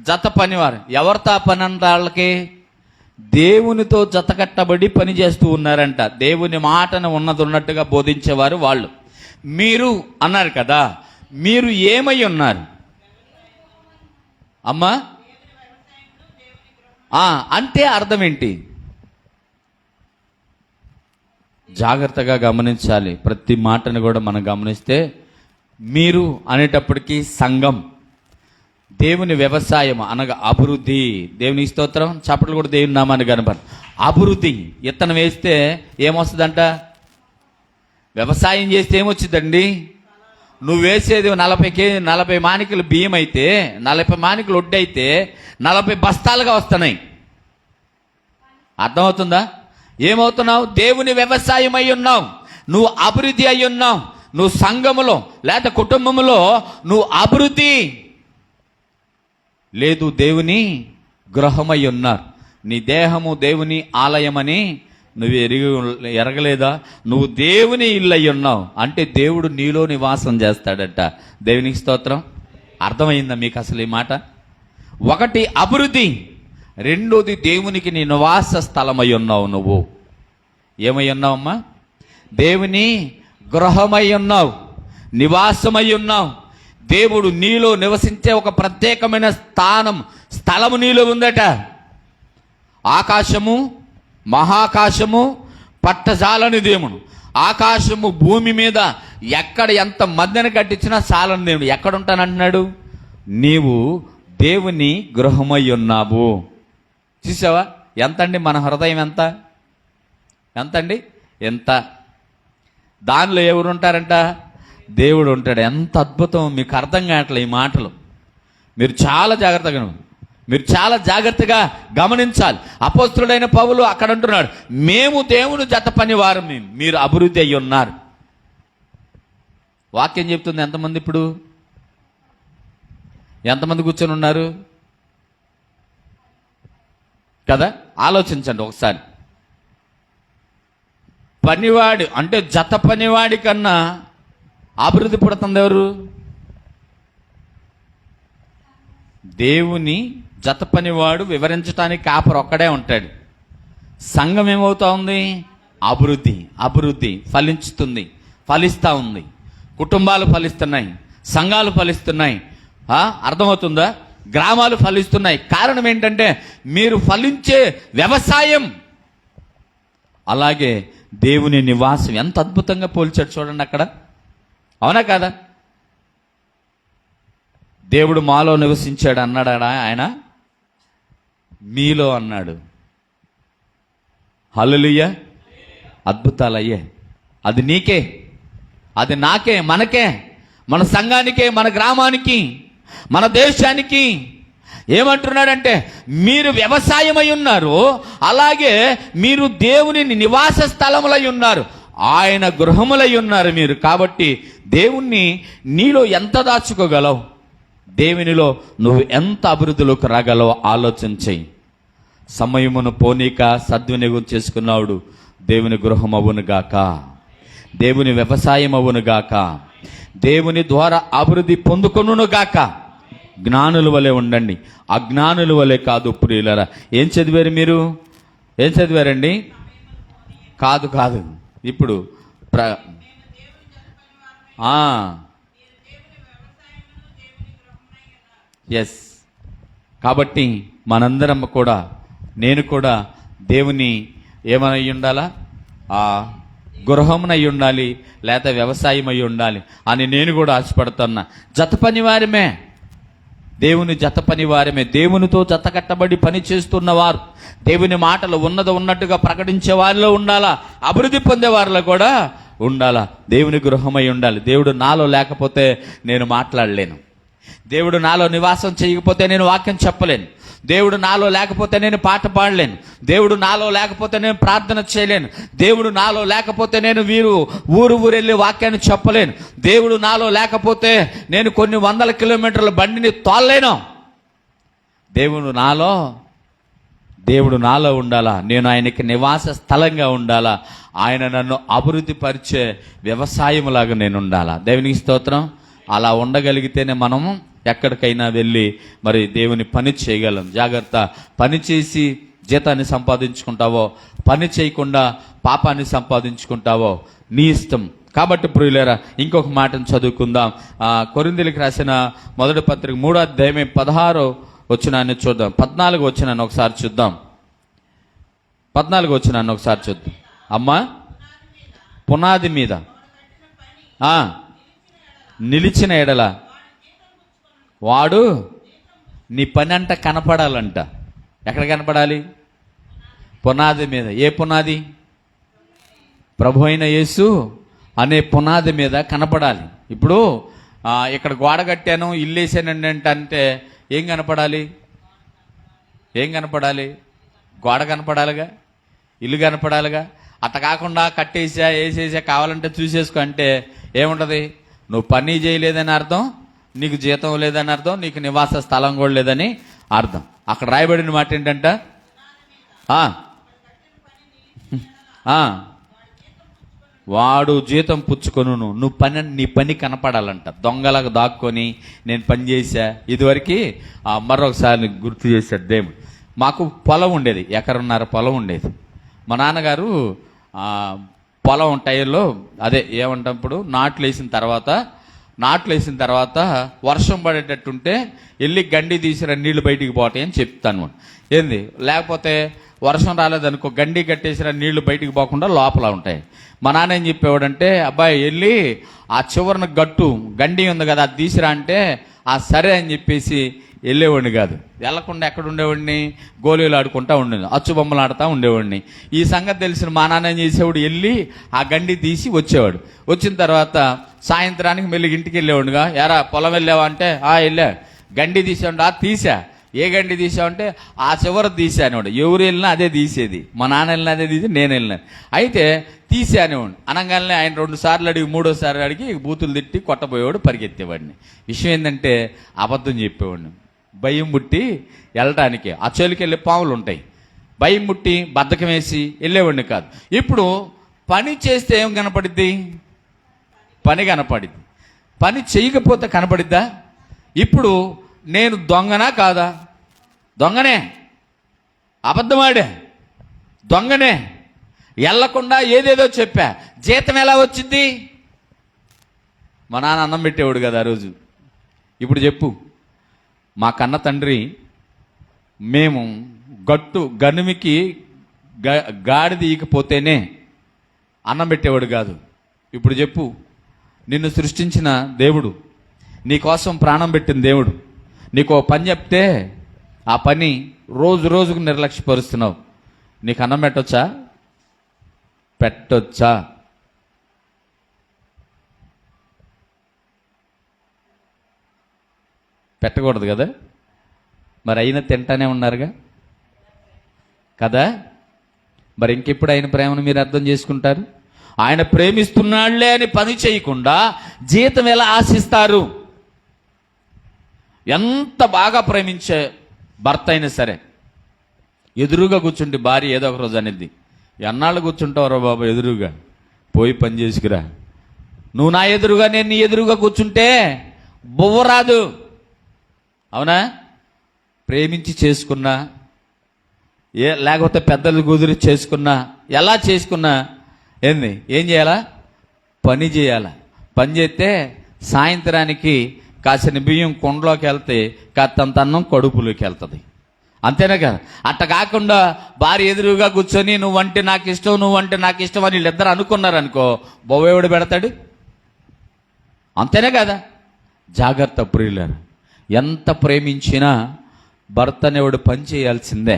జత పనివారు. ఎవరితో పని అంట? వాళ్ళకి దేవునితో జత కట్టబడి పని చేస్తూ ఉన్నారంట. దేవుని మాటను ఉన్నట్టుగా బోధించేవారు వాళ్ళు. మీరు అన్నారు కదా, మీరు ఏమై ఉన్నారు అమ్మా? అంటే అర్థం ఏంటి? జాగ్రత్తగా గమనించాలి. ప్రతి మాటను కూడా మనం గమనిస్తే, మీరు అనేటప్పటికీ సంఘం, దేవుని వ్యవసాయం అనగా అభివృద్ధి. దేవుని స్తోత్రం. చప్పట్లు కూడా దేవుని నామాన్ని కనపడ. అభివృద్ధి. ఇత్తనం వేస్తే ఏమొస్తుందంట? వ్యవసాయం చేస్తే ఏమొచ్చిందండి? నువ్వు వేసేది 40 మానికలు బియ్యం అయితే, 40 మానికలు వడ్డీ అయితే 40 బస్తాలుగా వస్తున్నాయి. అర్థమవుతుందా? ఏమవుతున్నావు? దేవుని వ్యవసాయం అయి ఉన్నావు. నువ్వు అభివృద్ధి అయి ఉన్నావు. నువ్వు సంఘములో లేదా కుటుంబంలో నువ్వు అభివృద్ధి. లేదు దేవుని గృహమై ఉన్నారు. నీ దేహము దేవుని ఆలయమని నువ్వు ఎరగలేదా? నువ్వు దేవుని ఇల్లు అయి ఉన్నావు అంటే దేవుడు నీలో నివాసం చేస్తాడట. దేవునికి స్తోత్రం. అర్థమైందా మీకు అసలు ఈ మాట? ఒకటి అభివృద్ధి, రెండోది దేవునికి నీ నివాస స్థలమై ఉన్నావు. నువ్వు ఏమై ఉన్నావమ్మా? దేవుని గృహమై ఉన్నావు, నివాసమై ఉన్నావు. దేవుడు నీలో నివసించే ఒక ప్రత్యేకమైన స్థలము నీలో ఉందట. ఆకాశము, మహాకాశము పట్టజాలని దేవుడు. ఆకాశము భూమి మీద ఎక్కడ ఎంత మందిని కట్టించినా చాలని దేవుడు. ఎక్కడుంటానంటున్నాడు? నీవు దేవుని గృహమై ఉన్నావు. చూసావా ఎంతండి మన హృదయం? ఎంతండి? ఎంత? దానిలో ఎవరు ఉంటారంట? దేవుడు ఉంటాడు. ఎంత అద్భుతం! మీకు అర్థం కావట్లే ఈ మాటలు. మీరు చాలా జాగ్రత్తగా గమనించాలి. అపోస్తుడైన పౌలు అక్కడ అంటున్నాడు, మేము దేవుని జత పని వారం, మీరు అభివృద్ధి అయ్యి ఉన్నారు. వాక్యం చెప్తుంది. ఎంతమంది ఇప్పుడు ఎంతమంది కూర్చొని ఉన్నారు కదా? ఆలోచించండి ఒకసారి. పనివాడు అంటే జత పనివాడి కన్నా అభివృద్ధి పడుతుంది ఎవరు? దేవుని జత పనివాడు వివరించడానికి కాపరు ఒక్కడే ఉంటాడు. సంఘం ఏమవుతా ఉంది? అభివృద్ధి ఫలిస్తూ ఉంది. కుటుంబాలు ఫలిస్తున్నాయి, సంఘాలు ఫలిస్తున్నాయి. అర్థమవుతుందా? గ్రామాలు ఫలిస్తున్నాయి. కారణం ఏంటంటే మీరు ఫలించే వ్యవసాయం. అలాగే దేవుని నివాసం ఎంత అద్భుతంగా పోల్చాడు చూడండి అక్కడ. అవునా కదా? దేవుడు మాలో నివసించాడు అన్నాడా ఆయన? మీలో అన్నాడు. హల్లెలూయా! అద్భుతాలు అయ్యాయి. అది నీకే, అది నాకే, మనకే, మన సంఘానికే, మన గ్రామానికి, మన దేశానికి. ఏమంటున్నాడంటే మీరు వ్యవసాయమై ఉన్నారు, అలాగే మీరు దేవుని నివాస స్థలములై ఉన్నారు, ఆయన గృహములై ఉన్నారు మీరు. కాబట్టి దేవుణ్ణి నీలో ఎంత దాచుకోగలవు, దేవునిలో నువ్వు ఎంత అభివృద్ధిలోకి రాగలవో ఆలోచించి. సమయమును పోనీక సద్వినియోగం చేసుకున్నాడు. దేవుని గృహం అవునుగాక, దేవుని వ్యవసాయం అవునుగాక, దేవుని ద్వారా అభివృద్ధి పొందుకొనుగాక. జ్ఞానుల వలె ఉండండి, అజ్ఞానుల వలె కాదు ప్రియులారా. ఏం చదివారు మీరు? ఏం చదివారండి? కాదు ఇప్పుడు ఎస్. కాబట్టి మనందరం కూడా, నేను కూడా దేవుని ఏమై ఉండాలా? గృహమునై ఉండాలి, లేక వ్యవసాయం అయి ఉండాలి అని నేను కూడా ఆశపడుతున్నా. జత పని వారమే, దేవుని జత పని వారమే, దేవునితో జత కట్టబడి పని చేస్తున్నవారు, దేవుని మాటలు ఉన్నట్టుగా ప్రకటించే వారిలో ఉండాలా, అభివృద్ధి పొందే వారిలో కూడా ఉండాలా. దేవుని గృహమై ఉండాలి. దేవుడు నాలో లేకపోతే నేను మాట్లాడలేను. దేవుడు నాలో నివాసం చేయకపోతే నేను వాక్యం చెప్పలేను. దేవుడు నాలో లేకపోతే నేను పాట పాడలేను. దేవుడు నాలో లేకపోతే నేను ప్రార్థన చేయలేను. దేవుడు నాలో లేకపోతే నేను ఊరు వెళ్ళి వాక్యాన్ని చెప్పలేను. దేవుడు నాలో లేకపోతే నేను కొన్ని వందల కిలోమీటర్ల బండిని తోలలేను. దేవుడు నాలో ఉండాలా, నేను ఆయనకి నివాస స్థలంగా ఉండాలా, ఆయన నన్ను అభివృద్ధి పరిచే వ్యవసాయంలాగా నేను ఉండాలా. దేవునికి స్తోత్రం. అలా ఉండగలిగితేనే మనము ఎక్కడికైనా వెళ్ళి మరి దేవుని పని చేయగలం. జాగ్రత్త. పని చేసి జీతాన్ని సంపాదించుకుంటావో, పని చేయకుండా పాపాన్ని సంపాదించుకుంటావో నీ ఇష్టం. కాబట్టి ప్రియులారా, ఇంకొక మాటను చదువుకుందాం. కొరింథీయులకు రాసిన మొదటి పత్రిక 3వ అధ్యాయం 16వ వచనాన్ని చూద్దాం. 14వ వచనాన్ని ఒకసారి చూద్దాం. 14వ వచనాన్ని ఒకసారి చూద్దాం. అమ్మా, పునాది మీద నిలిచిన ఎడల వాడు నీ పని అంట కనపడాలంట. ఎక్కడ కనపడాలి? పునాది మీద. ఏ పునాది? ప్రభు అయిన యేసు అనే పునాది మీద కనపడాలి. ఇప్పుడు ఇక్కడ గోడ కట్టాను, ఇల్లు వేసానండి అంటే ఏం కనపడాలి? గోడ కనపడాలిగా, ఇల్లు కనపడాలిగా. అట్ట కాకుండా కట్టేసా, వేసేసా, కావాలంటే చూసేసుకో అంటే ఏముంటుంది? నువ్వు పని చేయలేదని అర్థం, నీకు జీతం లేదని అర్థం, నీకు నివాస స్థలం కూడా లేదని అర్థం. అక్కడ రాయబడిన మాట ఏంటంట, వాడు జీతం పుచ్చుకొను, నువ్వు నీ పని కనపడాలంట. దొంగలకు దాక్కొని నేను పని చేశా. ఇదివరకు మరొకసారి గుర్తు చేశాడు దేవుడు. మాకు పొలం ఉండేది, ఎకరన్నర పొలం ఉండేది. మా నాన్నగారు పొలం టైర్లో అదే ఏమంటప్పుడు నాట్లు వేసిన తర్వాత వర్షం పడేటట్టుంటే వెళ్ళి గండి తీసిరా నీళ్లు బయటికి పోతాయి అని చెప్తాను. ఏంది, లేకపోతే వర్షం రాలేదనుకో గండి కట్టేసిరా నీళ్లు బయటికి పోకుండా లోపల ఉంటాయి. మా నాన్న ఏం చెప్పేవాడంటే, అబ్బాయి వెళ్ళి ఆ చివరిన గండి ఉంది కదా అది తీసిరా అంటే సరే అని చెప్పేసి వెళ్ళేవాడిని కాదు. వెళ్ళకుండా ఎక్కడ ఉండేవాడిని, గోళీలు ఆడుకుంటా ఉండేది, అచ్చుబొమ్మలు ఆడుతూ ఉండేవాడిని. ఈ సంగతి తెలిసిన మా నాన్న ఏం చేసేవాడు, వెళ్ళి ఆ గండి తీసి వచ్చేవాడు. వచ్చిన తర్వాత సాయంత్రానికి మళ్ళీ ఇంటికి వెళ్ళేవాడుగా. ఎరా పొలం వెళ్ళావా అంటే వెళ్ళా. గండి తీసాడు, తీసా. ఏ గండి తీసావంటే ఆ చివర తీసానేవాడు. ఎవరు వెళ్ళినా అదే తీసేది, మా నాన్న వెళ్ళినా అదే తీసి నేను వెళ్ళినా అయితే తీసానేవాడు. అనగానే ఆయన 2 సార్లు అడిగి 3వ సారి అడిగి బూతులు తిట్టి కొట్టబోయేవాడు, పరిగెత్తేవాడిని. విషయం ఏంటంటే అబద్ధం చెప్పేవాడిని. భయం పుట్టి వెళ్ళటానికి ఆ చెలికి వెళ్ళే పాములు ఉంటాయి, భయం పుట్టి బద్ధకం వేసి వెళ్ళేవాడిని కాదు. ఇప్పుడు పని చేస్తే ఏం కనపడిద్ది, పని కనపడిద్ది. పని చేయకపోతే కనపడిద్దా? ఇప్పుడు నేను దొంగనా కాదా? దొంగనే, అబద్ధమాడే దొంగనే. వెళ్ళకుండా ఏదేదో చెప్పా, జీతం ఎలా వచ్చింది? మా నాన్న అన్నం పెట్టేవాడు కదా ఆ రోజు. ఇప్పుడు చెప్పు, మా కన్న తండ్రి మేము గనుమికి గాడి తీయకపోతేనే అన్నం పెట్టేవాడు కాదు. ఇప్పుడు చెప్పు, నిన్ను సృష్టించిన దేవుడు, నీకోసం ప్రాణం పెట్టిన దేవుడు, నీకు పని చెప్తే ఆ పని రోజుకు నిర్లక్ష్యపరుస్తున్నావు. నీకు అన్నం పెట్టొచ్చా? పెట్టకూడదు కదా. మరి అయినా తింటానే ఉన్నారుగా కదా. మరి ఇంకెప్పుడు ఆయన ప్రేమను మీరు అర్థం చేసుకుంటారు? ఆయన ప్రేమిస్తున్నాళ్లే అని పని చేయకుండా జీతం ఎలా ఆశిస్తారు? ఎంత బాగా ప్రేమించే భర్త అయినా సరే ఎదురుగా కూర్చుంటే భార్య ఏదో ఒక రోజు అనేది, ఎన్నాళ్ళు కూర్చుంటావురా బాబు ఎదురుగా, పోయి పని చేసుకురా. నువ్వు నా ఎదురుగా నేను నీ ఎదురుగా కూర్చుంటే బువ్వ రాదు. అవునా? ప్రేమించి చేసుకున్నా, లేకపోతే పెద్దలు కుదిరి చేసుకున్నా, ఎలా చేసుకున్నా ఏం చేయాలా? పని చేయాలా. పని చేస్తే సాయంత్రానికి కాసిన బియ్యం కొండలోకి వెళ్తే కాస్తంత అన్నం కడుపులోకి వెళ్తుంది. అంతేనా కదా? అట్ట కాకుండా భార్య ఎదురుగా కూర్చొని నువ్వంటే నాకు ఇష్టం అని వీళ్ళిద్దరు అనుకున్నారనుకో, బొవ్వేవుడు పెడతాడు. అంతేనే కదా? జాగ్రత్త ప్రియులారా, ఎంత ప్రేమించినా భర్తనేవాడు పని చేయాల్సిందే.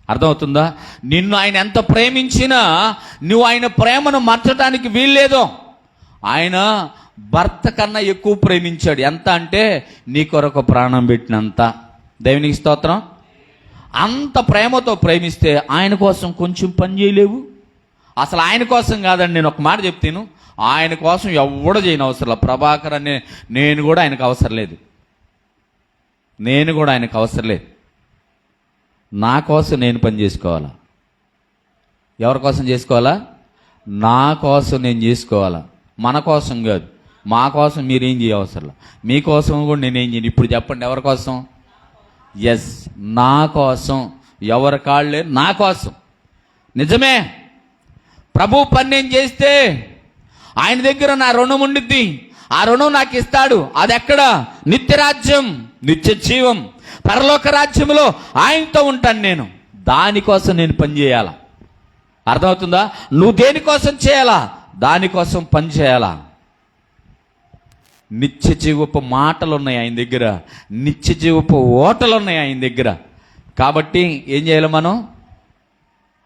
అర్థమవుతుందా? నిన్ను ఆయన ఎంత ప్రేమించినా నువ్వు ఆయన ప్రేమను మార్చడానికి వీల్లేదు. ఆయన భర్త కన్నా ఎక్కువ ప్రేమించాడు. ఎంత అంటే నీ కొరకు ప్రాణం పెట్టినంత. దేవునికి స్తోత్రం. అంత ప్రేమతో ప్రేమిస్తే ఆయన కోసం కొంచెం పని చేయలేవు? అసలు ఆయన కోసం కాదండి, నేను ఒక మాట చెప్తాను, ఆయన కోసం ఎవడు చేయని అవసరం. ప్రభాకర్ అనే నేను కూడా ఆయనకు అవసరం లేదు. నా కోసం నేను పని చేసుకోవాలా? ఎవరి కోసం చేసుకోవాలా? నా కోసం నేను చేసుకోవాలా, మన కోసం కాదు. మా కోసం మీరేం చేయవసరం, మీకోసం కూడా నేనేం చేయను. ఇప్పుడు చెప్పండి, ఎవరి కోసం? ఎస్, నా కోసం. ఎవరి కాళ్ళే నా కోసం. నిజమే, ప్రభు పని నేను చేస్తే ఆయన దగ్గర నా రుణం ఉండిద్ది. ఆ రుణం నాకు ఇస్తాడు. అది ఎక్కడ? నిత్యరాజ్యం, నిత్య జీవం, పరలోక రాజ్యంలో ఆయనతో ఉంటాను నేను. దానికోసం నేను పని చేయాలా. అర్థమవుతుందా? నువ్వు దేనికోసం చేయాలా? దానికోసం పని చేయాలా. నిత్య జీవపు మాటలు ఉన్నాయి ఆయన దగ్గర, నిత్య జీవపు ఓటలు ఉన్నాయి ఆయన దగ్గర. కాబట్టి ఏం చేయాలి మనం?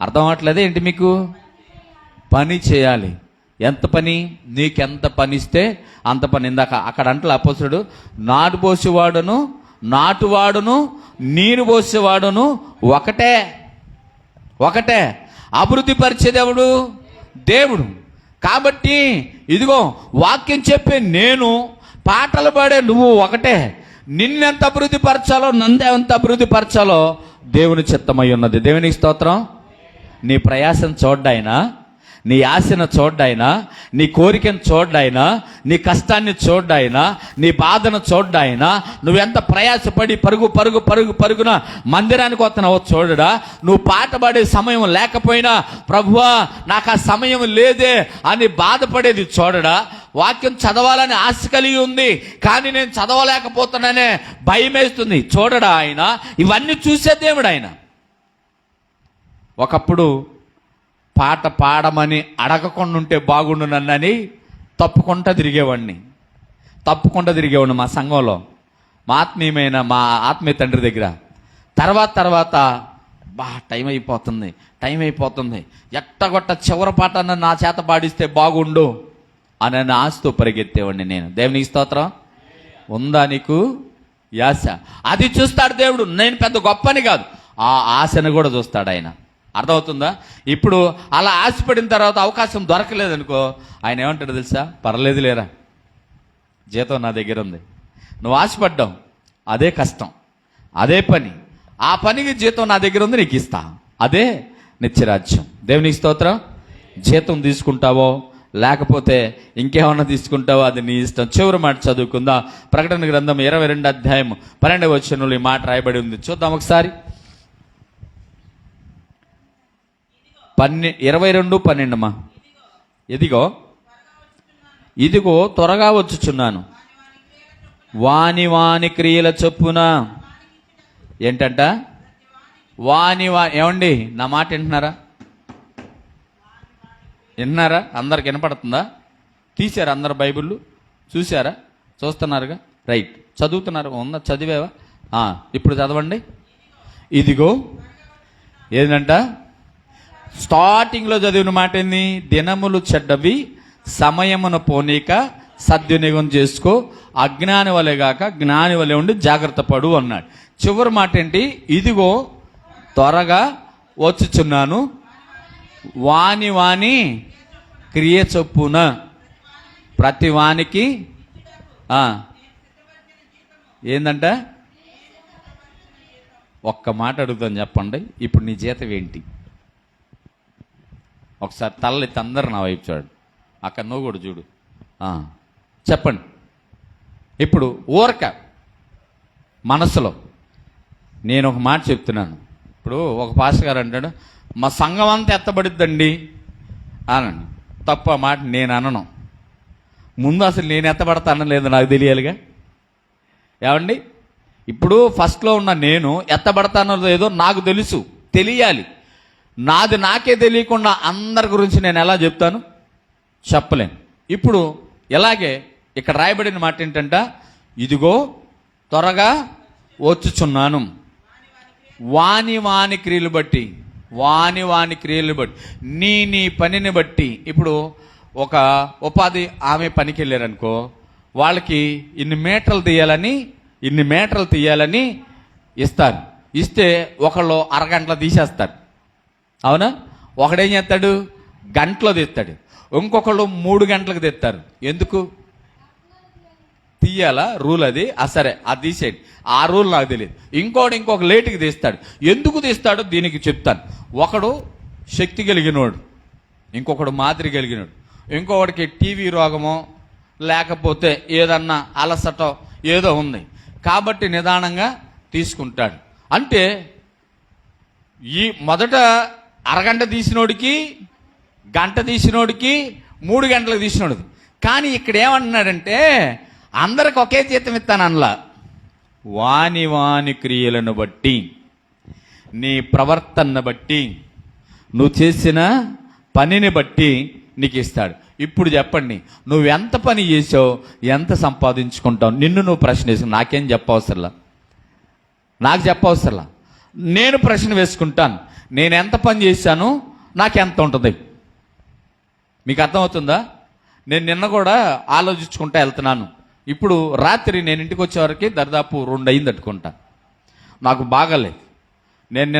అర్థం అవట్లేదే ఏంటి మీకు? పని చేయాలి. ఎంత పని? నీకెంత పని ఇస్తే అంత పని. ఇందాక అక్కడ అంటే అపోస్తుడు, నాటువాడును నీరు పోసేవాడును ఒకటే. అభివృద్ధి పరిచేదేవుడు దేవుడు. కాబట్టి ఇదిగో వాక్యం చెప్పే నేను, పాటలు పాడే నువ్వు ఒకటే. నిన్నెంత అభివృద్ధి పరచాలో, నన్నెంత అభివృద్ధి పరచాలో దేవుని చిత్తమై ఉన్నది. దేవునికి స్తోత్రం. నీ ప్రయాసం చూడ్డాయినా, నీ ఆశను చూడ్డాయినా, నీ కోరికను చూడ్డాయినా, నీ కష్టాన్ని చూడ్డాయినా, నీ బాధను చూడ్డాయినా, నువ్వెంత ప్రయాసపడి పరుగున మందిరానికి వస్తున్నావో చూడడా. నువ్వు పాట పాడే సమయం లేకపోయినా, ప్రభువా నాకు ఆ సమయం లేదే అని బాధపడేది చూడడా. వాక్యం చదవాలని ఆశ కలిగి ఉంది కానీ నేను చదవలేకపోతున్నానే భయం వేస్తుంది చూడడా ఆయన. ఇవన్నీ చూసే దేవుడు ఆయన. ఒకప్పుడు పాట పాడమని అడగకుండా ఉంటే బాగుండు నన్నని తప్పుకుంటా తిరిగేవాడిని మా సంఘంలో, మా ఆత్మీయ తండ్రి దగ్గర. తర్వాత టైం అయిపోతుంది ఎట్టగొట్ట చివరి పాట నా చేత పాడిస్తే బాగుండు అని ఆశతో పరిగెత్తేవాడిని నేను. దేవునికి స్తోత్రం. ఉందా నీకు యాస? అది చూస్తాడు దేవుడు. నేను పెద్ద గొప్పని కాదు, ఆ ఆశను కూడా చూస్తాడు ఆయన. అర్థమవుతుందా? ఇప్పుడు అలా ఆశపడిన తర్వాత అవకాశం దొరకలేదనుకో, ఆయన ఏమంటాడు తెలుసా? పర్లేదు లేరా, జీతం నా దగ్గర ఉంది. నువ్వు ఆశపడ్డావు, అదే కష్టం, అదే పని, ఆ పనికి జీతం నా దగ్గర ఉంది, నీకు ఇస్తా. అదే నిత్యరాజ్యం. దేవునికి స్తోత్రం. జీతం తీసుకుంటావో లేకపోతే ఇంకేమన్నా తీసుకుంటావో అది నీ ఇష్టం. చివరి మాట చదువుకుందా. ప్రకటన గ్రంథం 22 అధ్యాయం 12వ వచనంలో ఈ మాట రాయబడి ఉంది. చూద్దాం ఒకసారి. 22:12 అమ్మా. ఇదిగో త్వరగా వచ్చుచున్నాను, వాని క్రియల చొప్పున. ఏంటంట? ఏమండి నా మాట వింటున్నారా? అందరికి వినపడుతుందా? తీశారా అందరు బైబిళ్ళు? చూసారా? చూస్తున్నారుగా? రైట్. చదువుతున్నారు? ఉందా? చదివేవా? ఇప్పుడు చదవండి. ఇదిగో ఏంటంట? స్టార్టింగ్లో చదివిన మాట ఏంది? దినములు చెడ్డవి, సమయమును పోనీక సద్వినియోగం చేసుకో, అజ్ఞాని వలె గాక జ్ఞాని వలె ఉండి జాగ్రత్త పడు అన్నాడు. చివరి మాట ఏంటి? ఇదిగో త్వరగా వచ్చుచున్నాను, వాని క్రియ చొప్పున ప్రతి వానికి. ఏందంట? ఒక్క మాట అడుగుతాను, చెప్పండి. ఇప్పుడు నీ జీతం ఏంటి? ఒకసారి తలెత్తి అందరు నా వైపు చూడండి. అక్కడ నువ్వు కూడా చూడు. చెప్పండి. ఇప్పుడు ఊరక మనసులో నేను ఒక మాట చెప్తున్నాను. ఇప్పుడు ఒక పాస్టర్ గారు అంటాడు, మా సంఘం అంతా ఎత్తబడిద్దండి అనండి. తప్ప మాట నేను అనను. ముందు అసలు నేను ఎత్తబడతానో లేదో నాకు తెలియాలిగా. ఏమండి? ఇప్పుడు ఫస్ట్లో ఉన్న నేను ఎత్తబడతానో లేదో నాకు తెలియాలి. నాది నాకే తెలియకుండా అందరి గురించి నేను ఎలా చెప్తాను? చెప్పలేను. ఇప్పుడు ఎలాగే ఇక్కడ రాయబడిన మాట ఏంటంట? ఇదిగో త్వరగా వచ్చుచున్నాను, వాని క్రియలు బట్టి, వాని క్రియలు బట్టి, నీ పనిని బట్టి. ఇప్పుడు ఒక ఉపాధి ఆమె పనికి వెళ్ళారనుకో, వాళ్ళకి ఇన్ని మీటర్లు తీయాలని ఇస్తారు. ఇస్తే ఒకళ్ళు అరగంటలో తీసేస్తారు. అవునా? ఒకడేం చేస్తాడు? గంటలో తీస్తాడు. ఇంకొకళ్ళు 3 గంటలకు తీస్తారు. ఎందుకు తీయాలా? రూల్ అది. సరే, అది తీసేయండి. ఆ రూల్ నాకు తెలియదు. ఇంకొక లేటుకి తీస్తాడు. ఎందుకు తీస్తాడో దీనికి చెప్తాను. ఒకడు శక్తి కలిగినోడు, ఇంకొకడు మాదిరి కలిగినోడు, ఇంకొకడికి టీవీ రోగమో లేకపోతే ఏదన్నా అలసటో ఏదో ఉంది కాబట్టి నిదానంగా తీసుకుంటాడు. అంటే ఈ మొదట అరగంట తీసినోడికి, గంట తీసినోడికి, 3 గంటలకు తీసినోడికి. కానీ ఇక్కడ ఏమంటున్నాడంటే అందరికి ఒకే జీతం ఇస్తాను అనలా. వాని క్రియలను బట్టి, నీ ప్రవర్తనను బట్టి, నువ్వు చేసిన పనిని బట్టి నీకు ఇస్తాడు. ఇప్పుడు చెప్పండి, నువ్వు ఎంత పని చేసావు, ఎంత సంపాదించుకుంటావు? నిన్ను నువ్వు ప్రశ్న వేసుకుని నాకేం చెప్పవసరలా, నాకు చెప్పవసరలా. నేను ప్రశ్న వేసుకుంటాను, నేను ఎంత పని చేశాను, నాకెంత ఉంటుంది? మీకు అర్థమవుతుందా? నేను నిన్న కూడా ఆలోచించుకుంటా వెళ్తున్నాను. ఇప్పుడు రాత్రి నేను ఇంటికి వచ్చేవరకు దాదాపు 2 అయింది అట్టుకుంటా. నాకు బాగాలేదు. నేను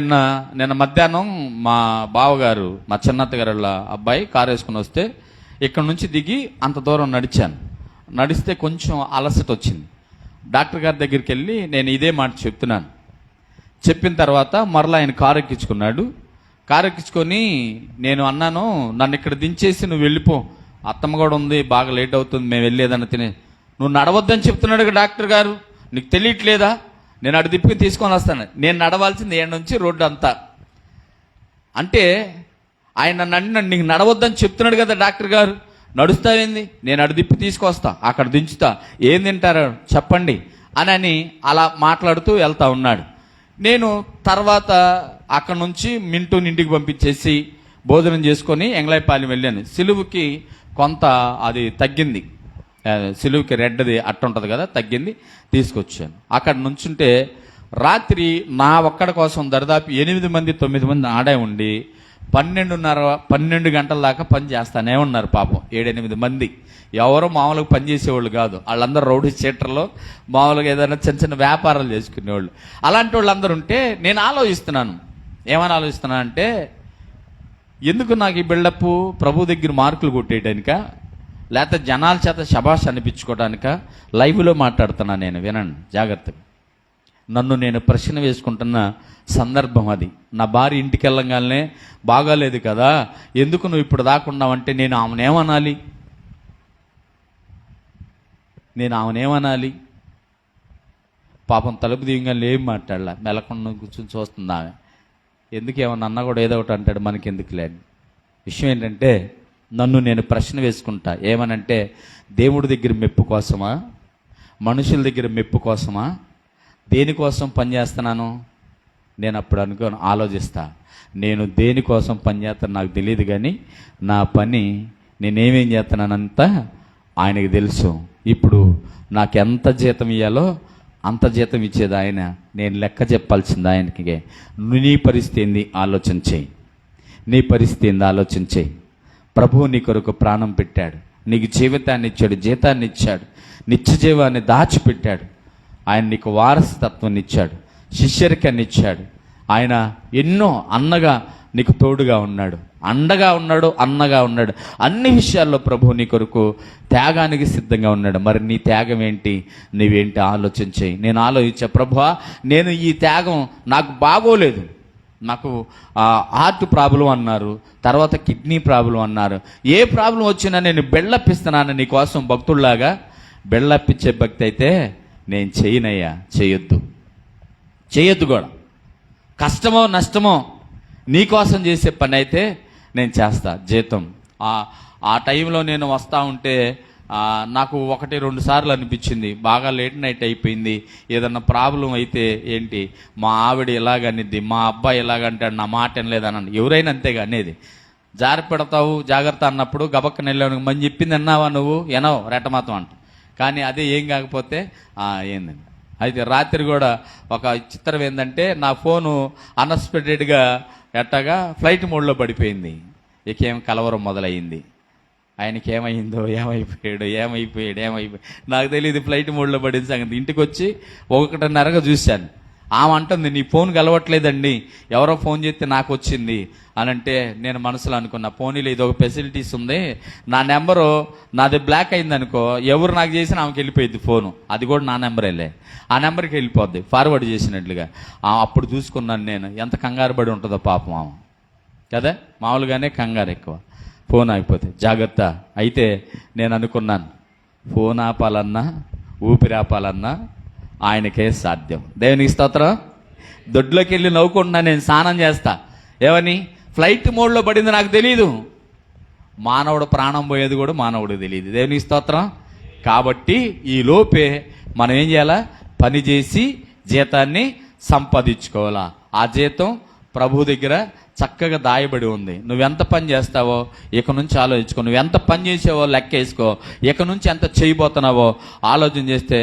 నిన్న మధ్యాహ్నం మా బావగారు, మా చిన్నత్తగారు అబ్బాయి కారు వేసుకుని వస్తే ఇక్కడ నుంచి దిగి అంత దూరం నడిచాను. నడిస్తే కొంచెం అలసట వచ్చింది. డాక్టర్ గారి దగ్గరికి వెళ్ళి నేను ఇదే మాట చెప్తున్నాను. చెప్పిన తర్వాత మరలా ఆయన కారు ఎక్కించుకున్నాడు. కారు ఎక్కించుకొని నేను అన్నాను, నన్ను ఇక్కడ దించేసి నువ్వు వెళ్ళిపో, అత్తమ్మ కూడా ఉంది, బాగా లేట్ అవుతుంది, మేము వెళ్ళేదన్న తినే. నువ్వు నడవద్దని చెప్తున్నాడు డాక్టర్ గారు, నీకు తెలియట్లేదా? నేను అటు తిప్పి తీసుకొని వస్తాను. నేను నడవాల్సింది ఏడు నుంచి రోడ్డు అంతా. అంటే ఆయన నన్ను నీకు నడవద్దని చెప్తున్నాడు కదా డాక్టర్ గారు, నడుస్తావేంది? నేను అటు తిప్పి తీసుకొస్తా, అక్కడ దించుతా, ఏం తింటారో చెప్పండి అని అలా మాట్లాడుతూ వెళ్తా ఉన్నాడు. నేను తర్వాత అక్కడ నుంచి మింటూని ఇంటికి పంపించేసి భోజనం చేసుకొని ఎంగళాయపాలెం వెళ్ళాను. సిలువుకి కొంత అది తగ్గింది, సిలువుకి రెడ్ది అట్ట ఉంటుంది కదా, తగ్గింది, తీసుకొచ్చాను. అక్కడ నుంచుంటే రాత్రి నా ఒక్కడ కోసం దరిదాపు 8 మంది 9 మంది ఆడే ఉండి 12 గంటల దాకా పని చేస్తానే ఉన్నారు. పాపం 7-8 మంది, ఎవరో మామూలుగా పని చేసేవాళ్ళు కాదు, వాళ్ళందరూ రౌడీ చీటర్లో మామూలుగా ఏదైనా చిన్న చిన్న వ్యాపారాలు చేసుకునేవాళ్ళు. అలాంటి వాళ్ళందరూ ఉంటే నేను ఆలోచిస్తున్నాను, ఏమని ఆలోచిస్తున్నాను అంటే, ఎందుకు నాకు ఈ బిల్డప్? ప్రభు దగ్గర మార్కులు కొట్టేయడానిక, లేకపోతే జనాల చేత శబాష్ అనిపించుకోవడానిక? లైవ్లో మాట్లాడుతున్నాను నేను, వినండి జాగ్రత్తగా. నన్ను నేను ప్రశ్న వేసుకుంటున్న సందర్భం అది. నా భార్య ఇంటికి వెళ్ళగానే బాగాలేదు కదా, ఎందుకు నువ్వు ఇప్పుడు దాకున్నావంటే నేను ఆమెనేమనాలి? పాపం తలుపు దిగంగానే ఏం మాట్లాడలా, మెలకుండా కూర్చొని చూస్తుంది ఆమె. ఎందుకు ఏమన్నా అన్న కూడా ఏదో ఒకటి అంటాడు, మనకి ఎందుకు లేని విషయం ఏంటంటే, నన్ను నేను ప్రశ్న వేసుకుంటా. ఏమనంటే, దేవుడి దగ్గర మెప్పు కోసమా, మనుషుల దగ్గర మెప్పు కోసమా, దేనికోసం పనిచేస్తున్నాను? నేను అప్పుడు ఆలోచిస్తా, నేను దేనికోసం పనిచేస్తాను నాకు తెలియదు, కానీ నా పని నేనేమేం చేస్తున్నానంతా ఆయనకి తెలుసు. ఇప్పుడు నాకు ఎంత జీతం ఇవ్వాలో అంత జీతం ఇచ్చేది ఆయన, నేను లెక్క చెప్పాల్సింది ఆయనకి. నీ పరిస్థితి ఏంది ఆలోచన చేయి, నీ పరిస్థితి ఏంది ఆలోచన చేయి. ప్రభువు నీ కొరకు ప్రాణం పెట్టాడు, నీకు జీవితాన్ని ఇచ్చాడు, జీతాన్ని ఇచ్చాడు, నిత్య జీవాన్ని దాచిపెట్టాడు. ఆయన నీకు వారసత్వాన్ని ఇచ్చాడు, శిష్యరికాన్ని ఇచ్చాడు. ఆయన ఎన్నో అన్నగా నీకు తోడుగా ఉన్నాడు, అండగా ఉన్నాడు, అన్నగా ఉన్నాడు. అన్ని విషయాల్లో ప్రభు నీ కొరకు త్యాగానికి సిద్ధంగా ఉన్నాడు. మరి నీ త్యాగం ఏంటి, నువ్వేంటి ఆలోచన చేయి. నేను ఆలోచించా, ప్రభువా నేను ఈ త్యాగం నాకు బాగోలేదు, నాకు హార్ట్ ప్రాబ్లం అన్నారు, తర్వాత కిడ్నీ ప్రాబ్లం అన్నారు, ఏ ప్రాబ్లం వచ్చినా నేను బెళ్ళప్పిస్తున్నాను నీ కోసం. భక్తుల్లాగా బెళ్ళప్పించే భక్తి అయితే నేను చేయనయ్యా, చేయొద్దు కూడా. కష్టమో నష్టమో నీకోసం చేసే పని అయితే నేను చేస్తా. జీతం ఆ టైంలో నేను వస్తూ ఉంటే నాకు 1-2 సార్లు అనిపించింది, బాగా లేట్ నైట్ అయిపోయింది, ఏదన్నా ప్రాబ్లం అయితే ఏంటి, మా ఆవిడ ఇలాగనిద్ది, మా అబ్బాయి ఇలాగంటాడు, నా మాట వినలేదని. ఎవరైనా అంతేగా అనేది. జారి పెడతావు జాగ్రత్త అన్నప్పుడు గబక్కన వెళ్ళావు, మంచి చెప్పింది అన్నావా నువ్వు, ఎనవు రెట్టమాతం అంట. కానీ అదే ఏం కాకపోతే ఏందండి. అయితే రాత్రి కూడా ఒక చిత్రం ఏంటంటే, నా ఫోను అన్ఎక్స్పెక్టెడ్గా ఎట్టగా ఫ్లైట్ మోడ్లో పడిపోయింది. ఇకేం కలవరం మొదలయ్యింది. ఆయనకి ఏమైందో, ఏమైపోయాడు నాకు తెలియదు. ఫ్లైట్ మోడ్లో పడిన సంగతి ఇంటికి వచ్చి 1:30 చూశాను. ఆమె అంటుంది, నీ ఫోన్ కలవట్లేదండి, ఎవరో ఫోన్ చేస్తే నాకు వచ్చింది అని అంటే, నేను మనసులో అనుకున్నా, ఫోన్లో ఇది ఒక ఫెసిలిటీస్ ఉంది, నా నెంబరు నాది బ్లాక్ అయింది అనుకో, ఎవరు నాకు చేసినా ఆమెకి వెళ్ళిపోయింది ఫోను, అది కూడా నా నెంబరేలే, ఆ నెంబర్కి వెళ్ళిపోద్ది ఫార్వర్డ్ చేసినట్లుగా. అప్పుడు చూసుకున్నాను నేను, ఎంత కంగారు పడి ఉంటుందో పాపం ఆమె కదా. మామూలుగానే కంగారు ఎక్కువ, ఫోన్ అయిపోతే జాగ్రత్త. అయితే నేను అనుకున్నాను, ఫోన్ ఆపాలన్నా ఊపిరి ఆపాలన్నా ఆయనకే సాధ్యం. దేవునికి స్తోత్రం. దొడ్లోకి వెళ్ళి నవ్వుకుంటున్నా, నేను స్నానం చేస్తా. ఏమని? ఫ్లైట్ మోడ్లో పడింది నాకు తెలియదు. మానవుడు ప్రాణం పోయేది కూడా మానవుడికి తెలియదు. దేవునికి స్తోత్రం. కాబట్టి ఈ లోపే మనం ఏం చేయాలా? పని చేసి జీతాన్ని సంపాదించుకోవాలా. ఆ జీతం ప్రభు దగ్గర చక్కగా దాయబడి ఉంది. నువ్వెంత పని చేస్తావో ఇక నుంచి ఆలోచించుకో. నువ్వెంత పని చేసావో లెక్క వేసుకో. ఇక నుంచి ఎంత చేయబోతున్నావో ఆలోచన చేస్తే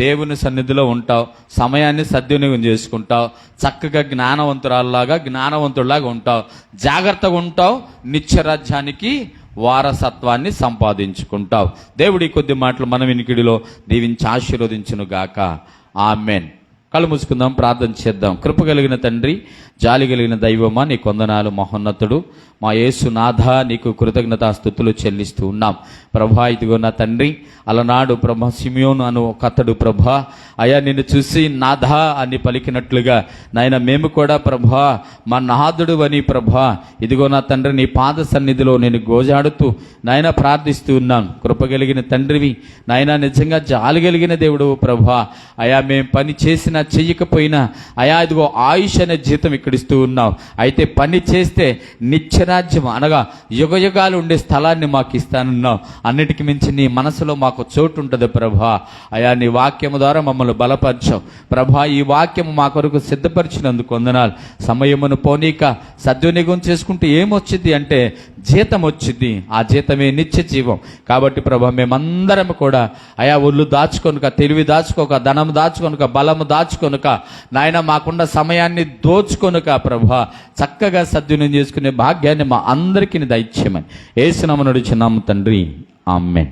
దేవుని సన్నిధిలో ఉంటావు, సమయాన్ని సద్వినియోగం చేసుకుంటావు, చక్కగా జ్ఞానవంతుడిలాగా ఉంటావు, జాగ్రత్తగా ఉంటావు, నిత్యరాజ్యానికి వారసత్వాన్ని సంపాదించుకుంటావు. దేవుడి కొద్ది మాటలు మన వినికిడిలో దీవించి ఆశీర్వదించును గాక. ఆమెన్. కళ్ళు మూసుకుందాం, ప్రార్థన చేద్దాం. కృప కలిగిన తండ్రి, జాలి కలిగిన దైవమా, నీ కొందనాలు మహోన్నతుడు మా యేసు నాథ, నీకు కృతజ్ఞతాస్తుతులు చెల్లిస్తూ ఉన్నాం ప్రభా. ఇదిగో నా తండ్రి, అలనాడు ప్రభా సిమియోను అను ఒక అతడు ప్రభా అయా నిన్ను చూసి నాథ అని పలికినట్లుగా నాయన మేము కూడా ప్రభా మా నాథుడు అని ప్రభా ఇదిగో నా తండ్రి నీ పాద సన్నిధిలో నేను గోజాడుతూ నాయన ప్రార్థిస్తూ ఉన్నాను. కృపగలిగిన తండ్రివి నాయన, నిజంగా జాలి కలిగిన దేవుడు ప్రభా. అయా మేము పని చేసినా చెయ్యకపోయినా అయా ఇదిగో ఆయుష్ అనే జీతం ఇక్కడ ఇస్తూ ఉన్నావు. అయితే పని చేస్తే నిత్యరాజ్యం అనగా యుగయుగాలు ఉండే స్థలాన్ని మాకు ఇస్తానున్నావు. అన్నిటికి మించి నీ మనసులో మాకు చోటు ఉంటుంది ప్రభా. అయా నీ వాక్యము ద్వారా మమ్మల్ని బలపరచావు ప్రభా. ఈ వాక్యము మా కొరకు సిద్ధపరిచినందుకు వందనాలు. సమయమును పోనీక సద్వినియోగం చేసుకుంటే ఏమొచ్చింది అంటే జీతం వచ్చింది. ఆ జీతమే నిత్య జీవం. కాబట్టి ప్రభా మేమందరం కూడా అయా ఒళ్ళు దాచుకొనుక, తెలివి దాచుకోక, ధనము దాచుకొనుక, బలము దాచుకొనుక, నాయన మాకున్న సమయాన్ని దోచుకొనుక ప్రభా చక్కగా సద్వినియోగం చేసుకునే భాగ్యాన్ని మా అందరికీ దయచేయమని యేసు నామమున అడుగుచున్నాము తండ్రి. ఆమేన్.